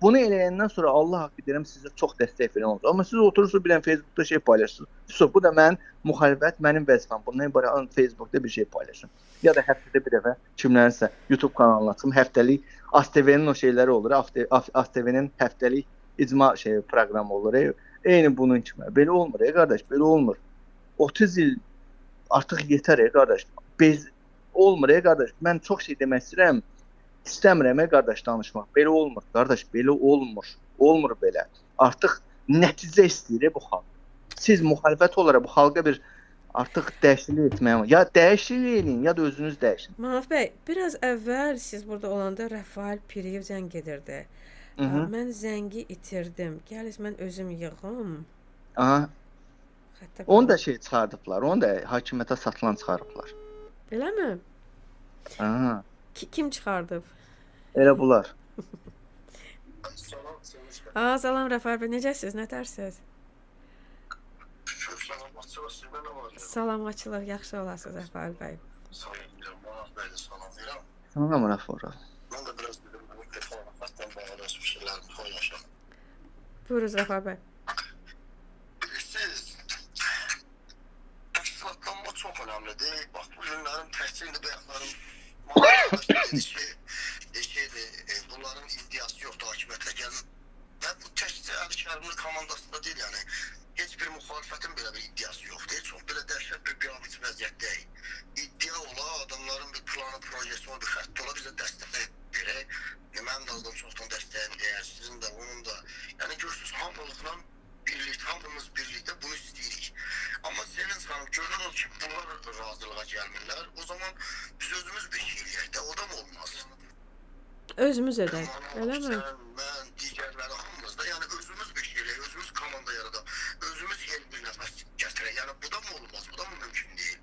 Bunu eləyəndən sonra Allah haqqı deyirəm sizə çox dəstək verən olacaq. Amma siz oturursunuz bilən Facebookda şey paylaşırsınız. Bu da mən müxalifət, mənim vəzifəm. Bundan ibarət Facebookda bir şey paylaşın. Ya da həftədə bir dəfə kimlərinsə YouTube kanalına açım, həftəlik ASTV-nin o şeyləri olur. ASTV-nin həftəlik icma proqramı olur. Eyni bunun kimi. Belə olmur, qardaş, belə olmur. 30 il artıq yetər, qardaş. Bez olmur, qardaş. Mən çox şey demək istəyirəm. İstəmirəm, qardaş, danışmaq. Belə olmur, qardaş, belə olmur. Olmur belə. Artıq nəticə istəyir bu xalq. Siz müxalifət olaraq bu xalqa bir artıq dəyişiklik etməyə, ya dəyişiklik edin, ya da özünüz dəyişin. Manaf bəy, biraz əvvəl siz burada olanda Rəfail Piriyev zəng edirdi. Mən zəngi itirdim. Gəliz mən özüm yığım. Aha. Onu da şey çıxardıblar. Onu da hakimiyyətə satılan çıxarıblar. Eləmi? Aha. Kim çıxardıb? Elə bunlar. Salam Rəfail bəy, necəsiz? Nətərsiniz? Salamatçılar, yaxşı olasınız Əfəl bəy. Salam, Manaf bəy də salam verirəm. Salam Rəfora. Mən də biraz dedim, bu telefon haqqında bağlı fikirlərimi paylaşam. Buyurunuz Əfəl bəy. Bilirsiniz, təşkilatlanma çox önəmlidir. Bax, bu günlərin təhsilini bəyəklərim bunların iddiası yoxdur hakimiyyətlə gəlin. Və bu təkcə Əli Kərimli komandasında deyil, yəni heç bir müxalifətin belə bir iddiası yoxdur. Çox belə dəhşət bir biabıcı vəziyyətdəyik. İddia ola, adamların bir planı, projesi, bir xətti ola, bizə dəstək verək. Mənim də azdan çoxdan dəstəyim deyər, sizin də, onun da. Yəni görürsünüz, hamılıqla birlik, hamımız birlikdə bunu istəyirik. Amma senin sanım, görünür ki, bunlar razılığa gəlmirlər. O zaman biz özümüz bir şey eləyək də, o da mı olmaz? Özümüz edək, eləmi? Sən, mən, digərləri hamımız da, yəni özümüz bir şey eləyək, özümüz komanda yaradaq, özümüz yeni bir nəfəs gətirək. Yəni bu da mı olmaz, bu da mı mümkün deyil?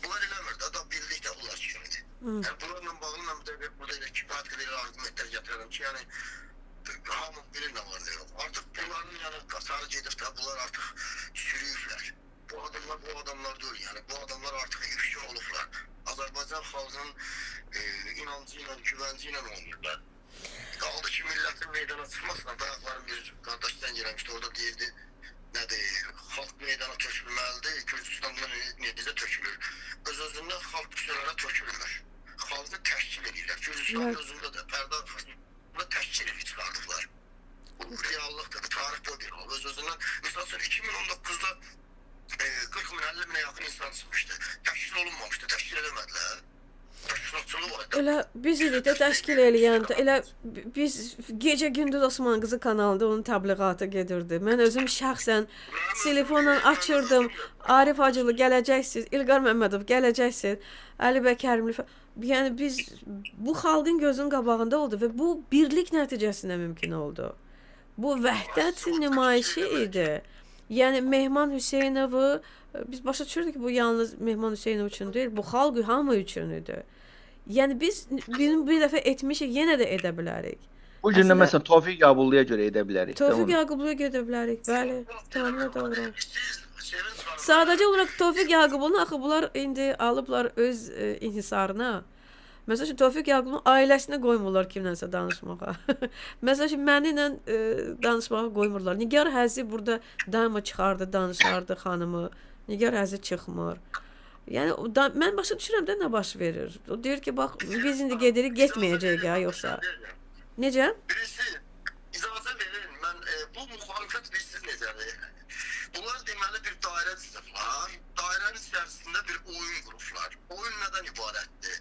Bunlar eləmir də, da birlik də bunlar kimdir. Yəni bunlarla bağlı mən burada elə kifayət qədər argumentlər gətirərəm ki, yəni hamı bilir nə var nə yox. Artıq bunların yəni qasarı gedib də, bunlar artıq sürüyüblər. Bu adamlar deyil, yəni bu adamlar artıq ifşa olublar. Azərbaycan xalqının inancı ilə, güvənci ilə oynayırlar. Qaldı ki, millətin meydana çıxmasına, bayaqların bir qardaş sən gəlmişdi, orada deyirdi, nədir, xalq meydana tökülməlidir, Gürcüstanda necə tökülür. Öz-özündən xalq küçələrə tökülmür. Xalqı təşkil edirlər. Gürcüstanın özündə də pərdə arxasında təşkil edib çıxardıqlar. Bu reallıqdır, bu tarix böyük. Öz-özündən, misal üçün 2019-da 40 min, 50 minə yaxın insan çıxmışdı. Təşkil olunmamışdı, təşkil edəmədilər. Təşkilatçılığı var. Elə biz idik də təşkil eləyən, elə biz gecə-gündüz Osman qızı kanalında onun təbliğatı gedirdi. Mən özüm şəxsən telefonla açırdım. Arif Hacılı gələcəksiniz, İlqar Məmmədov gələcəksiniz, Əli bəy Kərimli. Yəni biz bu xalqın gözünün qabağında oldu və bu birlik nəticəsində mümkün oldu. Bu vəhdət nümayişi idi. Yəni Mehman Hüseynovu biz başa düşürdük ki, bu yalnız Mehman Hüseynov üçün deyil, bu xalq hamı üçün idi. Yəni biz bir dəfə etmişik, yenə də edə bilərik. Bu gün də məsələn Tofiq Yaqubluya görə edə bilərik. Tofiq Yaqubluya gedə bilərik, bəli, tamamilə doğru. Sadəcə olaraq Tofiq Yaqubun axı bunlar indi alıblar öz inhisarına. Məsəl üçün Tofiq Yaqubun ailəsinə qoymurlar kimlənsə danışmağa. Məsəl üçün məni ilə danışmağa qoymurlar. Nigar Həzi burada daima çıxardı, danışardı xanımı. Nigar Həzi çıxmır. Yəni mən başa düşürəm də nə baş verir. O deyir ki, bax biz indi gedirik, getməyəcəyik ya yoxsa. Necə? Birisi icazə verin, mən bu müxalifət bilirsiniz necədir? Bunlar deməli bir dairə düzüblər. Dairənin içərisində bir oyun qurublar. Oyun nədən ibarətdir?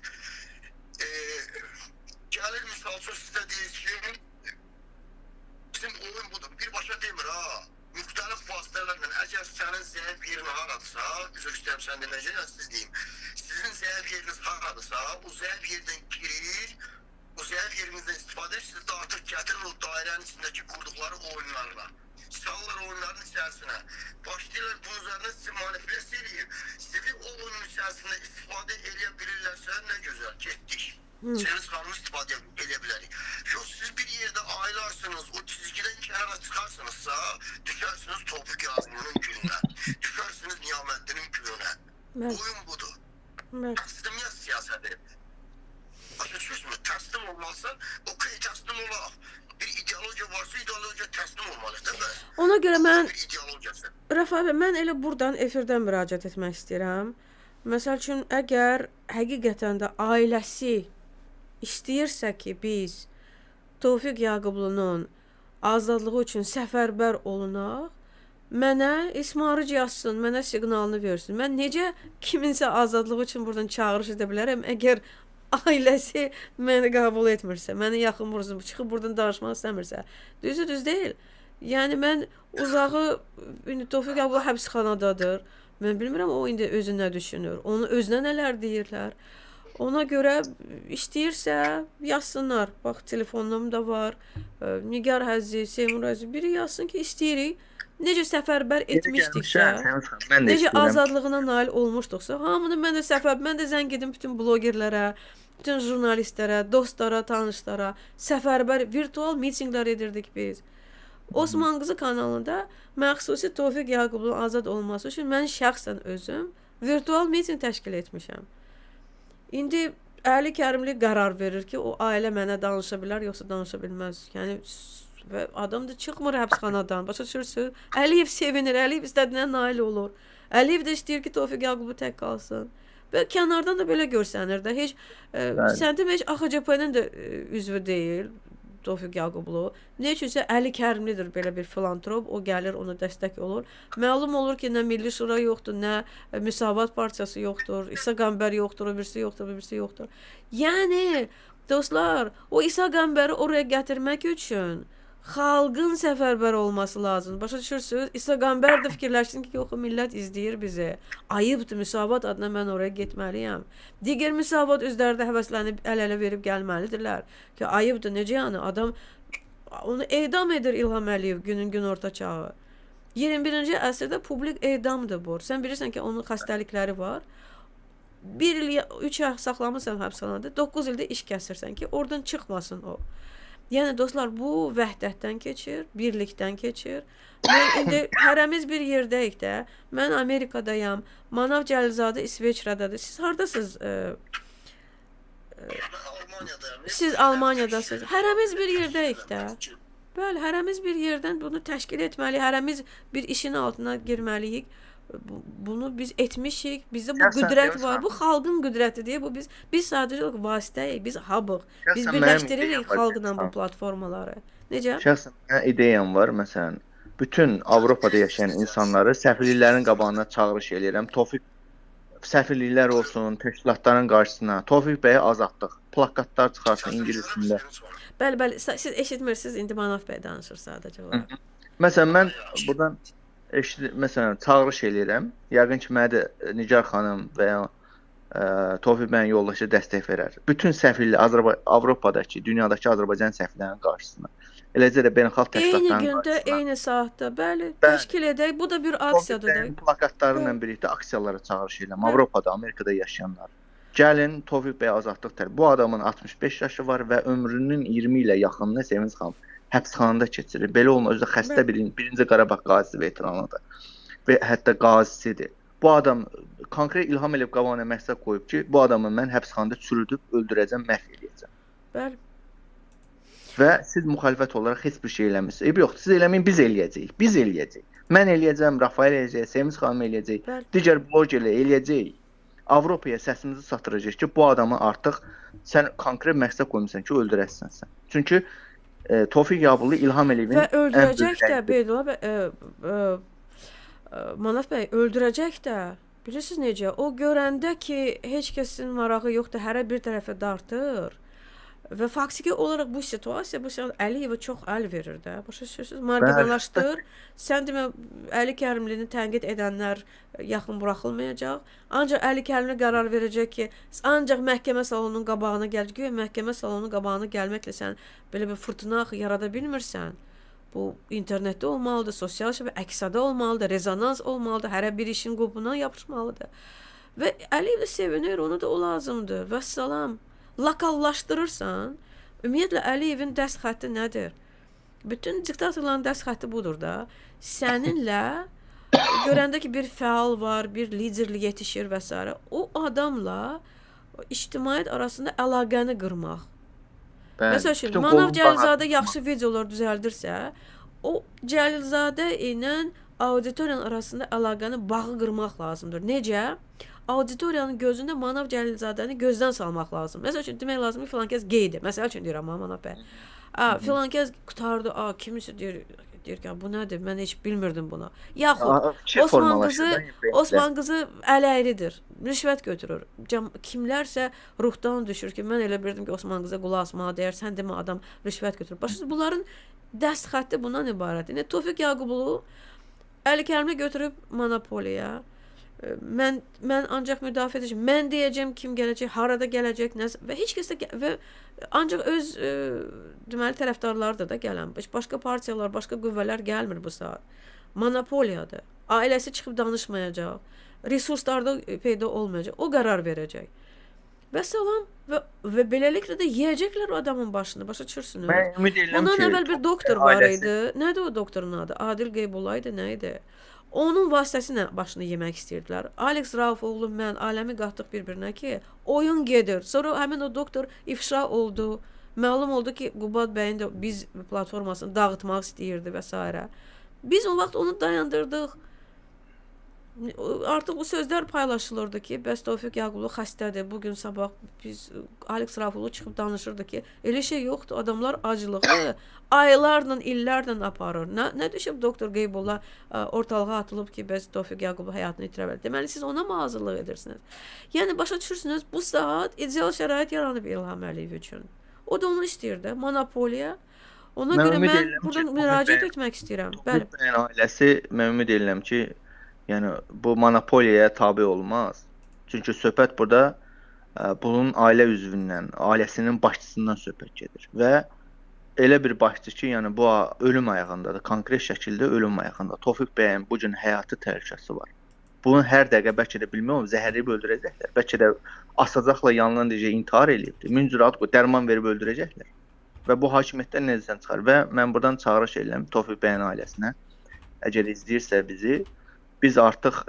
Gəlir misal üçün sizə deyir ki, bizim oyun budur. Birbaşa demir ha. Müxtəlif vasitələrlə əgər sənin zəif yerin haradırsa, üzr istəyirəm sən deməyəcək, siz deyim. Sizin zəif yeriniz haradırsa, o zəif yerdən girir, o zəif yerinizdən istifadə edir, sizi də artıq gətirir o dairənin içindəki qurduqları oyunlarla. Sallar oyunların içərisinə. Başlayırlar bunun üzərinə sizi manipulyasiya eləyir. Sizi o oyunun içərisində istifadə edə bilirlərsə nə gözəl, getdik. Səniz xanımı istifadə edə bilərik. Yox, siz bir yerdə aylarsınız, o çizgidən kənara çıxarsınızsa, düşərsiniz Tofiq Yaqublu'nun gününə, düşərsiniz Niyaməddinin gününə. Oyun budur. Təslimiyyə siyasəti. Başa düşürsünüz, təslim olmazsan, okey təslim olaq. Bir ideologiya varsa, ideologiya təslim olmalıdır, değil mi? Ona görə mən, Bir ideologiyası. Rəfa bəy, mən elə buradan efirdən müraciət etmək istəyirəm. Məsəl üçün, əgər həqiqətən də ailəsi istəyirsə ki, biz Tofiq Yaqublu'nun azadlığı üçün səfərbər olunaq, mənə İsmarıc yazsın, mənə siqnalını versin. Mən necə kiminsə azadlığı üçün buradan çağırış edə bilərəm, əgər ailəsi məni qəbul etmirsə, məni yaxın vursun, çıxıb buradan danışmaq istəmirsə. Düz deyil. Yəni mən uzağı, Tofiq Yaqublu həbsxanadadır. Mən bilmirəm o indi özü nə düşünür, onun özünə nələr deyirlər. Ona görə istəyirsə yazsınlar. Bax, telefonum da var. Nigar Həzi, Seymur Həzi biri yazsın ki, istəyirik. Necə səfərbər etmişdiksə, necə azadlığına nail olmuşduqsa, hamını mən də zəng edim bütün blogerlərə, bütün jurnalistlərə, dostlara, tanışlara, səfərbər virtual mitinqlər edirdik biz. Osman qızı kanalında məxsusi Tofiq Yaqublu azad olması üçün mən şəxsən özüm virtual miting təşkil etmişəm. İndi Əli Kərimli qərar verir ki, o ailə mənə danışa bilər, yoxsa danışa bilməz. Yəni və adam da çıxmır həbsxanadan. Başa düşürsüz? Əliyev sevinir, Əliyev istədiyinə nail olur. Əliyev də istəyir ki, Tofiq Yaqublu tək qalsın. Və kənardan da belə görsənir də. Heç sən demə heç AXCP-nin də üzvü deyil Tofiq Yaqublu. Nə üçünsə Əli Kərimlidir belə bir filantrop. O gəlir, ona dəstək olur. Məlum olur ki, nə Milli Şura yoxdur, nə Müsavat Partiyası yoxdur, İsa Qəmbər yoxdur, o birisi yoxdur, o birisi yoxdur. Yəni dostlar, o İsa Qəmbəri oraya gətirmək üçün xalqın səfərbər olması lazımdır. Başa düşürsüz? İsa Qəmbər də fikirləşsin ki, yox, millət izləyir bizi. Ayıbdır, Müsavat adına mən oraya getməliyəm. Digər Müsavat özləri də həvəslənib əl-ələ verib gəlməlidirlər. Ki, ayıbdır, necə yəni? Adam onu edam edir İlham Əliyev günün gün orta çağı. 21-ci əsrdə publik edamdır bu. Sən bilirsən ki, onun xəstəlikləri var. 1 il, 3 ay saxlamısan həbsxanada, 9 ildə iş kəsirsən ki, oradan çıxmasın o. Yəni dostlar, bu vəhdətdən keçir, birlikdən keçir. Mən indi hərəmiz bir yerdəyik də. Mən Amerikadayam. Manav Cəlilzadə İsveçrədədir. Siz hardasınız? Siz Almaniyadasınız. Hərəmiz bir yerdəyik də. Bəli, hərəmiz bir yerdən bunu təşkil etməliyik. Hərəmiz bir işin altına girməliyik. Bunu biz etmişik. Bizdə bu qüdrət var. Bu xalqın qüdrətidir. Bu biz sadəcə olaraq vasitəyik. Biz hub'ıq. Biz birləşdiririk xalqla bu platformaları. Necə? Şəxsən mənə ideyam var. Məsələn, bütün Avropada yaşayan insanları səfirliklərin qabağına çağırış edirəm. Tofiq səfirliklər olsun, təşkilatların qarşısına Tofiq bəyi azadlıq, plakatlar çıxarsın ingilis dilində. Bəli, siz eşitmirsiniz. İndi Manaf bəy danışır sadəcə olaraq. Məsələn, mən buradan məsələn, çağırış eləyirəm. Yəqin ki, mənə də Nigar xanım və ya Tofiq bəyin yoldaşı dəstək verər. Bütün səfirlər Avropadakı, dünyadakı Azərbaycan səfirlərinin qarşısına. Eləcə də beynəlxalq təşkilatların qarşısına. Eyni gündə, eyni saatda, bəli, təşkil edək. Bu da bir aksiyadır da. Plakatlarla birlikdə aksiyalara çağırış edirəm. Avropada, Amerikada yaşayanlar. Gəlin, Tofiq bəyə azadlıq təlir. Bu adamın 65 yaşı var və ömrünün 20 ilə yaxınını Sevinç xanım həbsxanada keçirir. Belə olma, özü də xəstə birinci Qarabağ qazisi veteranıdır və hətta qazisidir. Bu adam konkret İlham Əliyev qabağına məqsəd qoyub ki, bu adamı mən həbsxanada çürüdüb, öldürəcəm, məhv edəcəm. Bəli. Və siz müxalifət olaraq heç bir şey eləmirsiniz. Yox, siz eləməyin, biz eləyəcəyik. Biz eləyəcəyik. Mən eləyəcəm, Rafael eləyəcək, Sevinç xanım eləyəcək, digər blogerlər eləyəcək. Avropaya səsimizi çatdıracağıq ki, bu adamı artıq sən konkret məqsəd qoymusan ki, öldürəsən sən. Çünki Tofiq Yaqublu İlham Əliyevin və öldürəcək də Beydullah Manaf bəy öldürəcək də. Bilirsiniz necə? O görəndə ki, heç kəsin marağı yoxdur, hərə bir tərəfə dartır. Və faktiki olaraq bu situasiya Əliyevə çox əl verir də. Başa düşürsüz? Marginallaşdır. Sən demə Əli Kərimlini tənqid edənlər yaxın buraxılmayacaq. Ancaq Əli Kərimli qərar verəcək ki, ancaq məhkəmə salonunun qabağına gələcək. Məhkəmə salonunun qabağına gəlməklə sən belə bir fırtına yarada bilmirsən. Bu internetdə olmalıdır, sosial şəbəkə əksada olmalıdır, rezonans olmalıdır, hərə bir işin qulpundan yapışmalıdır. Və Əliyev də sevinir, onu da o lazımdır. Vəssalam. Lokallaşdırırsan, ümumiyyətlə Əliyevin dəst xətti nədir? Bütün diktatorların dəst xətti budur da. Səninlə görəndə ki, bir fəal var, bir liderlik yetişir və s. O adamla ictimaiyyət arasında əlaqəni qırmaq. Məsəl üçün, Manav Cəlilzadə yaxşı videolar düzəldirsə, o Cəlilzadə ilə auditoriyanın arasında əlaqəni, bağı qırmaq lazımdır. Necə? Auditoriyanın gözündə Manav Cəlilzadəni gözdən salmaq lazım. Məsəl üçün, demək lazım ki, filankəs geydir. Məsəl üçün deyirəm, Manav bəy. Filankəs qutardı, kimisi deyir ki, bu nədir? Mən heç bilmirdim bunu. Yaxud, Osman qızı ələyridir, rüşvət götürür. Kimlərsə ruhdan düşür ki, mən elə bilirdim ki, Osman qıza qulaq asmağa deyər, sən demə adam rüşvət götürür. Başınız, bunların dəst xətti bundan ibarət. Tofiq Yaqublu Əli Kərimli götürüb monopoliya. Mən ancaq müdafiə edəcəm. Mən deyəcəm kim gələcək, harada gələcək, və heç kəs də və ancaq öz deməli tərəfdarlardır da gələn. Başqa partiyalar, başqa qüvvələr gəlmir bu saat. Monopoliyadır. Ailəsi çıxıb danışmayacaq. Resurslarda peyda olmayacaq. O qərar verəcək. Və salam və beləliklə də yeyəcəklər o adamın başını, başa düşürsünüz? Mən ümid edirəm Bundan ki, əvvəl bir Tofiq doktor bəyin var ailəsi- idi. Nədir o doktorun adı? Adil Qeybulla idi, nə idi? Onun vasitəsilə başını yemək istəyirdilər. Alex Raufoğlu, mən aləmi qatdıq bir-birinə ki, oyun gedir. Sonra həmin o doktor ifşa oldu. Məlum oldu ki, Qubad bəyin də biz platformasını dağıtmaq istəyirdi və s. Biz o vaxt onu dayandırdıq. Artıq bu sözlər paylaşılırdı ki, bəs Tofiq Yaqublu xəstədir. Bu gün sabah biz Alex Rafulu çıxıb danışırdı ki, elə şey yoxdur. Adamlar acılığı aylarla, illərlə aparır. Nə düşüb doktor Qeybulla ortalığa atılıb ki, bəs Tofiq Yaqublu həyatını itirə bilər. Deməli siz ona mı hazırlıq edirsiniz? Yəni başa düşürsünüz, bu saat ideal şərait yaranıb İlham Əliyev üçün. O da onu istəyirdi, monopoliya. Ona Mən görə ümid mən edirəm ki, buradan Tofiq müraciət bəy- etmək istəyirəm. Bəli. Tofiq bəyin ailəsi mən ümid edirəm ki, yəni bu monopoliyaya tabe olmaz. Çünki söhbət burada bunun ailə üzvündən, ailəsinin başçısından söhbət gedir və elə bir başçı ki, yəni bu ölüm ayağındadır, konkret şəkildə ölüm ayağında. Tofiq bəyin bu gün həyatı təhlükəsi var. Bunu hər dəqiqə bəlkə də bilmirəm, zəhərləyib öldürəcəklər. Bəlkə də asacaqla yanından necə intihar eləyibdi. Min cür ad dərman verib öldürəcəklər. Və bu hakimiyyətdən necəsən çıxar və mən buradan çağırış edirəm Tofiq bəyin ailəsinə. Əgər izləyirsə bizi, biz artıq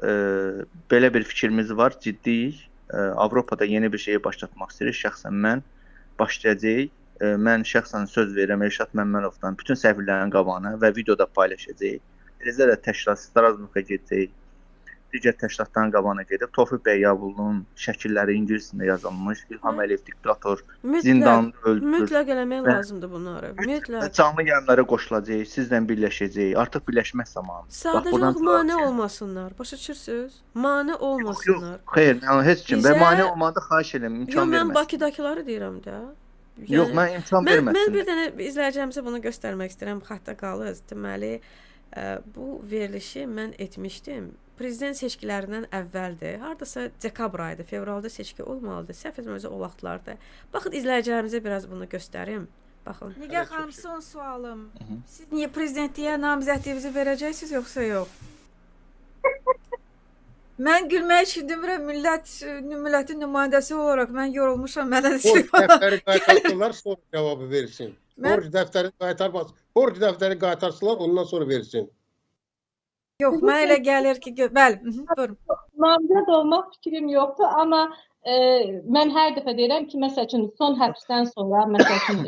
belə bir fikrimiz var, ciddiyik. Avropada yeni bir şeyi başlatmaq istəyirik. Şəxsən mən başlayacağıq. Mən şəxsən söz verirəm Elşad Məmmənovdan bütün səfirlərin qabağına və videoda paylaşacağıq. Eləcə də təşkilat Strasburqa gedəcək. Digər təşkilatların qabağına gedib Tofiq bəy Yaqublu'nun şəkilləri ingilis dilində yazılmış. İlham Əliyev diktator zindanda öldürür. Mütləq eləmək lazımdır bunları. Mütləq. Canlı yayımlara qoşulacağıq, sizlə birləşəcəyik. Artıq birləşmək zamanı. Sadəcə mane olmasınlar. Başa düşürsüz? Mane olmasınlar. Xeyr, mən heç kim. Bizə- Və mane olmadı, xahiş edirəm, Yox, imkan mən verməsin. Bakıdakıları deyirəm də. Yox, mən imkan Mən verməsin. bir dənə izləyicimizə bunu göstərmək istəyirəm. Xəttə qalır. Deməli, bu verilişi mən etmişdim. Prezident seçkilərindən əvvəldir. Hardasa dekabr ayıdır, fevralda seçki olmalıdır. Səhv etmirəmsə o vaxtlarda. Baxın izləyicilərimizə biraz bunu göstərim. Baxın. Nigar xanım, son sualım. Siz niyə prezidentliyə namizədliyinizi verəcəksiniz yoxsa yox? Mən gülmək üçün demirəm, millətin nümayəndəsi olaraq mən yorulmuşam, mənə də Borc şey dəftəri qaytarsınlar, sonra cavabı versin. Mən- Borc dəftəri qaytarsınlar, ondan sonra versin. yox, mənə elə gəlir ki, bəli, buyurun. Namizəd olmaq fikrim yoxdur, amma mən hər dəfə deyirəm ki, məsəl üçün son həbsdən sonra, məsəl üçün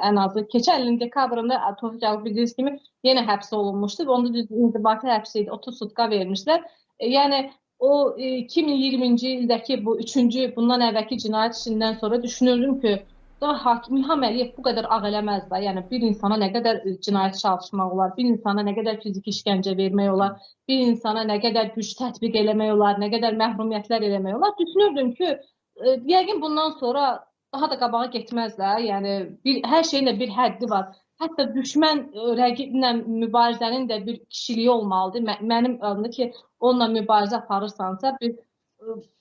ən azı keçən ilin dekabrında Tofiq Yaqub bildiyiniz kimi yenə həbs olunmuşdu və onda inzibati həbs idi, 30 sutka vermişlər. Yəni o 2020-ci ildəki bu 3-cü bundan əvvəlki cinayət işindən sonra düşünürdüm ki, daha hakim İlham Əliyev bu qədər ağ eləməz də. Yəni bir insana nə qədər cinayət çalışmaq olar, bir insana nə qədər fiziki işgəncə vermək olar, bir insana nə qədər güc tətbiq eləmək olar, nə qədər məhrumiyyətlər eləmək olar. Düşünürdüm ki, yəqin bundan sonra daha da qabağa getməzlər. Yəni hər şeyin də bir həddi var. Hətta düşmən rəqiblə mübarizənin də bir kişiliyi olmalıdır. Mənim adımda ki, onunla mübarizə aparırsansa,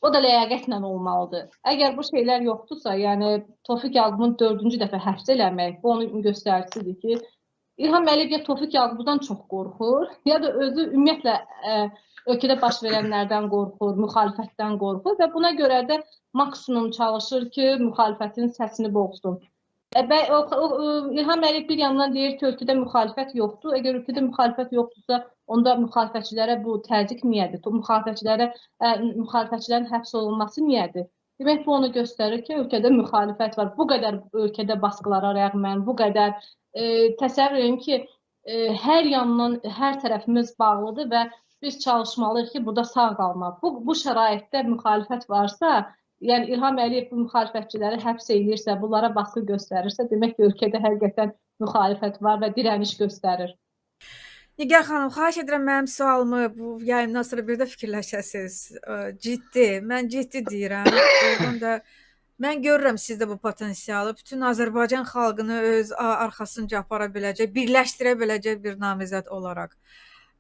o da ləyaqətlə olmalıdır. Əgər bu şeylər yoxdursa, yəni Tofiq Yaqubun 4-cü dəfə həbs eləmək, bu onun göstəricisidir ki, İlham Əliyev ya Tofiq Yaqubdan çox qorxur, ya da özü ümumiyyətlə ölkədə baş verənlərdən qorxur, müxalifətdən qorxur və buna görə də maksimum çalışır ki, müxalifətin səsini boğsun. İlham Əliyev bir yandan deyir ki, ölkədə müxalifət yoxdur. Əgər ölkədə müxalifət yoxdursa, onda müxalifətçilərə bu təzyiq niyədir? Müxalifətçilərin həbs olunması niyədir? Demək, bu onu göstərir ki, ölkədə müxalifət var. Bu qədər ölkədə baskılara rəğmən, bu qədər təsəvvür edin ki, hər yandan, hər tərəfimiz bağlıdır və biz çalışmalıyıq ki, burada sağ qalmaq. Bu şəraitdə müxalifət varsa, yəni İlham Əliyev bu müxalifətçiləri həbs edirsə, bunlara baskı göstərirsə, demək ki, ölkədə həqiqətən müxalifət var və dirəniş göstərir. Nigar xanım, xahiş edirəm mənim sualımı bu yayımdan sonra bir də fikirləşəsiniz. Ciddi, mən ciddi deyirəm. Oradan da mən görürəm sizdə bu potensialı. Bütün Azərbaycan xalqını öz arxasınca apara biləcək, birləşdirə biləcək bir namizəd olaraq.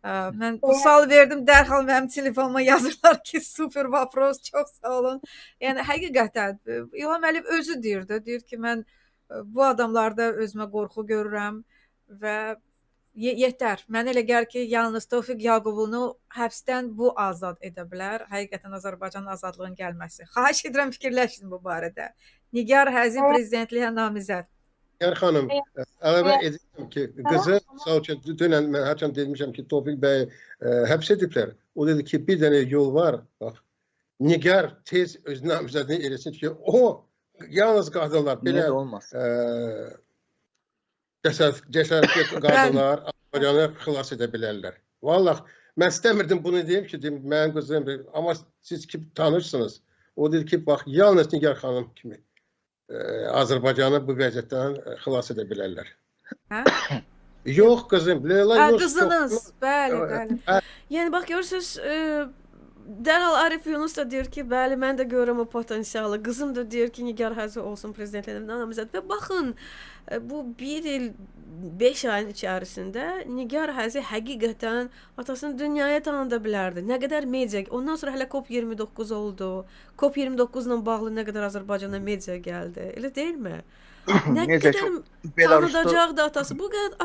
Mən bu sual verdim, dərhal mənim telefonuma yazırlar ki, super vapros, çox sağ olun. Yəni həqiqətən İlham Əliyev özü deyir ki, mən bu adamlarda özümə qorxu görürəm və yetər. Mənə elə gəlir ki, yalnız Tofiq Yaqubunu həbsdən bu azad edə bilər. Həqiqətən Azərbaycanın azadlığının gəlməsi. Xahiş edirəm fikirləşin bu barədə. Nigar Həzi prezidentliyə namizəd. Nigar xanım, əlavə edirəm ki, qızı sağ olun, dünən mən hərçənd demişəm ki, Tofiq bəy həbs ediblər. O dedi ki, bir dənə yol var. Bax, Nigar tez öz namizədini eləsin ki, o yalnız qadınlar belə olmaz. Cəsarətli qadınlar Azərbaycanı xilas edə bilərlər. Vallahi mən istəmirdim bunu deyim ki, mənim qızım, amma siz ki tanırsınız. O dedi ki, bax, yalnız Nigar xanım kimi Azərbaycanı bu vəziyyətdən xilas edə bilərlər. Hə? Yox qızım, Leyla yox. Qızınız, bəli, bəli. Yəni bax görürsüz, dərhal Arif Yunus da deyir ki, bəli, mən də görürəm o potensialı. Qızım da deyir ki, Nigar Həzi olsun prezidentliyə namizəd. Və baxın, bu 1 il 5 ayın içərisində Nigar Həzi həqiqətən atasını dünyaya tanıda bilərdi. Nə qədər media, ondan sonra hələ COP29 oldu. COP29 ilə bağlı nə qədər Azərbaycana media gəldi. Elə deyilmi? Nə qədər tanıdacaqdı atası. Bu qədər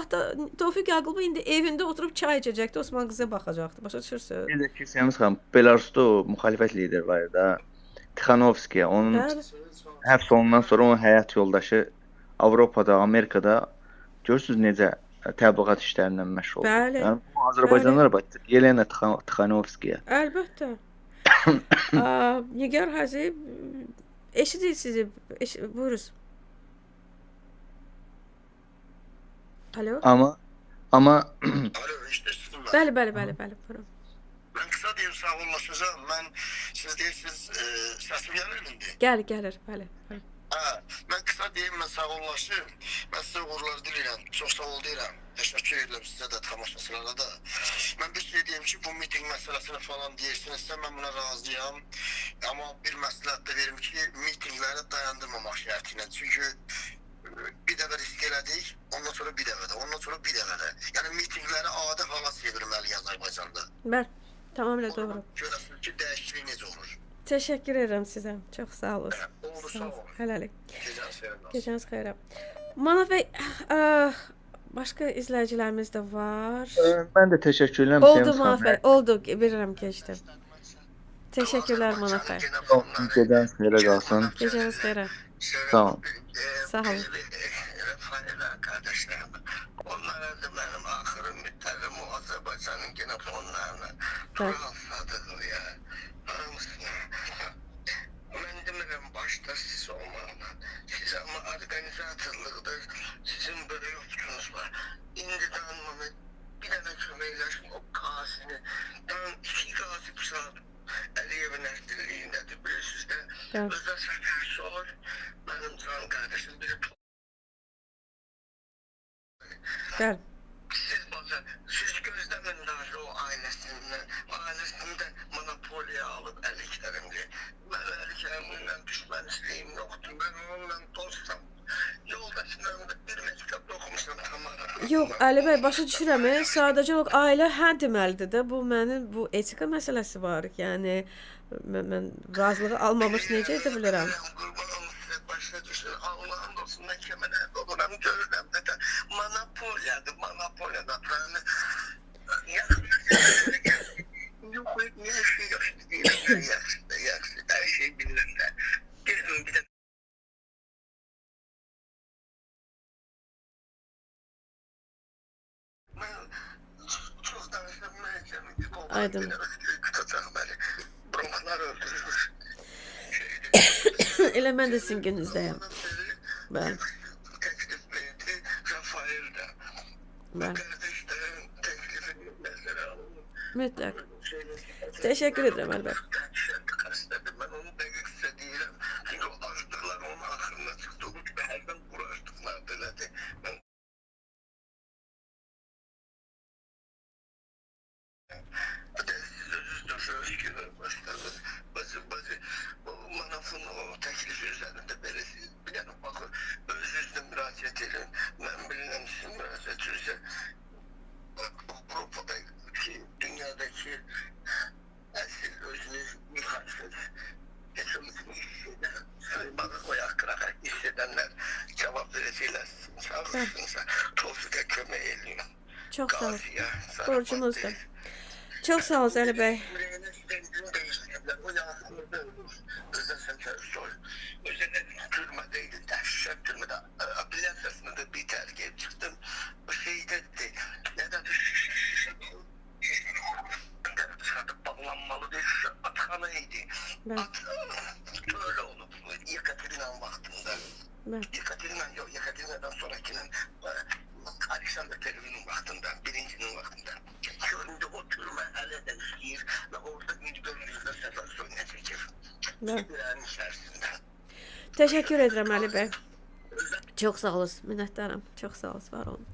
Tofiq Yaqubov indi evində oturub çay içəcəkdi, Osman qıza baxacaqdı. Başa düşürsünüz? Bir də ki, Səmiz xanım, Belarusda müxalifət lideri var da, Tixanovski. Onun həbs olundan sonra onun həyat yoldaşı Avropada, Amerikada görürsüz necə təbliğat işlərindən məşğul oldu. Bəli. Yəni, bu Azərbaycanlılar bax, Yelena Tixanovskiya. Əlbəttə. Nigar Həzi eşidir sizi. Buyuruz. Alo. Amma Alo, eşidirsiniz mi? Bəli. Buyurun. Ben kısa diyeyim, sağ olasınız. Ben siz deyirsiniz, sesim gelir miydi? Gəlir, bəli. Ha, ben kısa diyeyim, ben sağ olasın. Ben size uğurlar dileyim. Çok sağ ol deyirəm. Teşekkür ederim size de, tamaşaçılara da. Ben bir şey diyeyim ki, bu miting meselesini falan deyirsinizsə, ben buna razıyam. Ama bir məsləhət də verim ki, mitingləri dayandırmamaq şərtilə. Çünki bir dəfə risk elədik, ondan sonra bir dəfə də, ondan sonra bir dəfə də. Yəni mitingləri adi hala çevirməliyik Azərbaycanda. Bəli, tamamilə doğru. Görəsiniz ki, dəyişiklik necə olur. Təşəkkür edirəm sizə. Çox sağ olun. Oldu, sağ olun. Hələlik. Gecəniz Gecəniz xeyrə. Manaf bəy, başqa izləyicilərimiz də var. mən də təşəkkür edirəm Oldu Səmiz Manaf bəy, xanım. oldu. Bilirəm keçdi. Təşəkkürlər Manaf bəy. Gecəniz xeyrə qalsın. Gecəniz xeyrə. Sağ olun. Sağ olun. Rafaela kardeşlerim, onlara da benim ahır ümitlerim o Azerbaycan'ın gene fonlarına. Rahatladım ya. Ben demirəm başta siz olmalı. Siz ama organizatörlükdə sizin böyle yoktunuz var. İndi tanımamı bir tane köməkləşim o qazini. Ben 2 qazi bu saat Əliyevin əsdirliyindədir. Bilirsiniz də. Özdə səfərçi olur. Benim can kardeşim biri. Bəli. Siz gözləmin dahi o ailəsində monopoliya alıb Əli Kərimli. Mən Əli Kərimlə düşmənçiliyim yoxdur. Ben onunla dostum. Yoldaşlarım da bir məktəbdə oxumuşam tamam. Yox, Əli bəy, başa düşürəm. Sadəcə olaraq ailə hə deməlidir də. Bu mənim bu etika məsələsi var. Yəni mən razılığı almamış necə edə bilərəm? Qurbanım sizə başa düşür. Allah'ın olsun məhkəmələrdə oluram, görürəm də monopoliyadır, monopoliyadır. Yok, ne şey yaşlı değilim. Yaşlı, her şey bilirəm də. Gelin bir de çok danışamayacağım. Aydın. Tutacaq məni. Bronxlar öldürür. Elə mən də sizin gününüzdəyəm. Bəli. Təklif verdi Rafael də. Bəli. Qardaşların təklifini nəzərə alın. Mütləq. Təşəkkür edirəm Əli bəy. Ben onu dəqiq sizə deyirəm. Çünki o açdıqlar onun axırına çıxdı. O kimi hərdən quraşdıqlar belədir. Mən manafın o təklifi üzərində beləsiz bir dənə baxır, öz-özünə müraciət edin. Mən bilirəm sizin müraciətinizə Avropadakı, dünyadakı əsl özünü müxalifət yaşamısını saymağı qoyaq qıraq hiss edənlər cavab verəcəklər. Çağırsınsa Tofiqə kömək edin. Çox sağ ol. Qafiyə, Borcumuzdur. Çox sağ ol Əli bəy. O yansılarda ölür. Özəsən tərsoy. Özədə türmədeydi, dəhşət türmədə. Apellyasiyasında da bir tərkib çıxdım. Bu şeydədir. Nədən çıxartıp bağlanmalıdır. Atxana idi. At öyle olub. Yekaterinan vaxtında. Yekaterinadan sonrakinin Alexander Pervin'in vaxtında, birincinin vaxtında. Şimdi o türmə hələ də işləyir və orada müdbirlikdə səfər soyuna çəkir. Birənin içərisində. Təşəkkür edirəm Əli bəy. Çox sağ olun, minnətdaram. Çox sağ olun, var olun.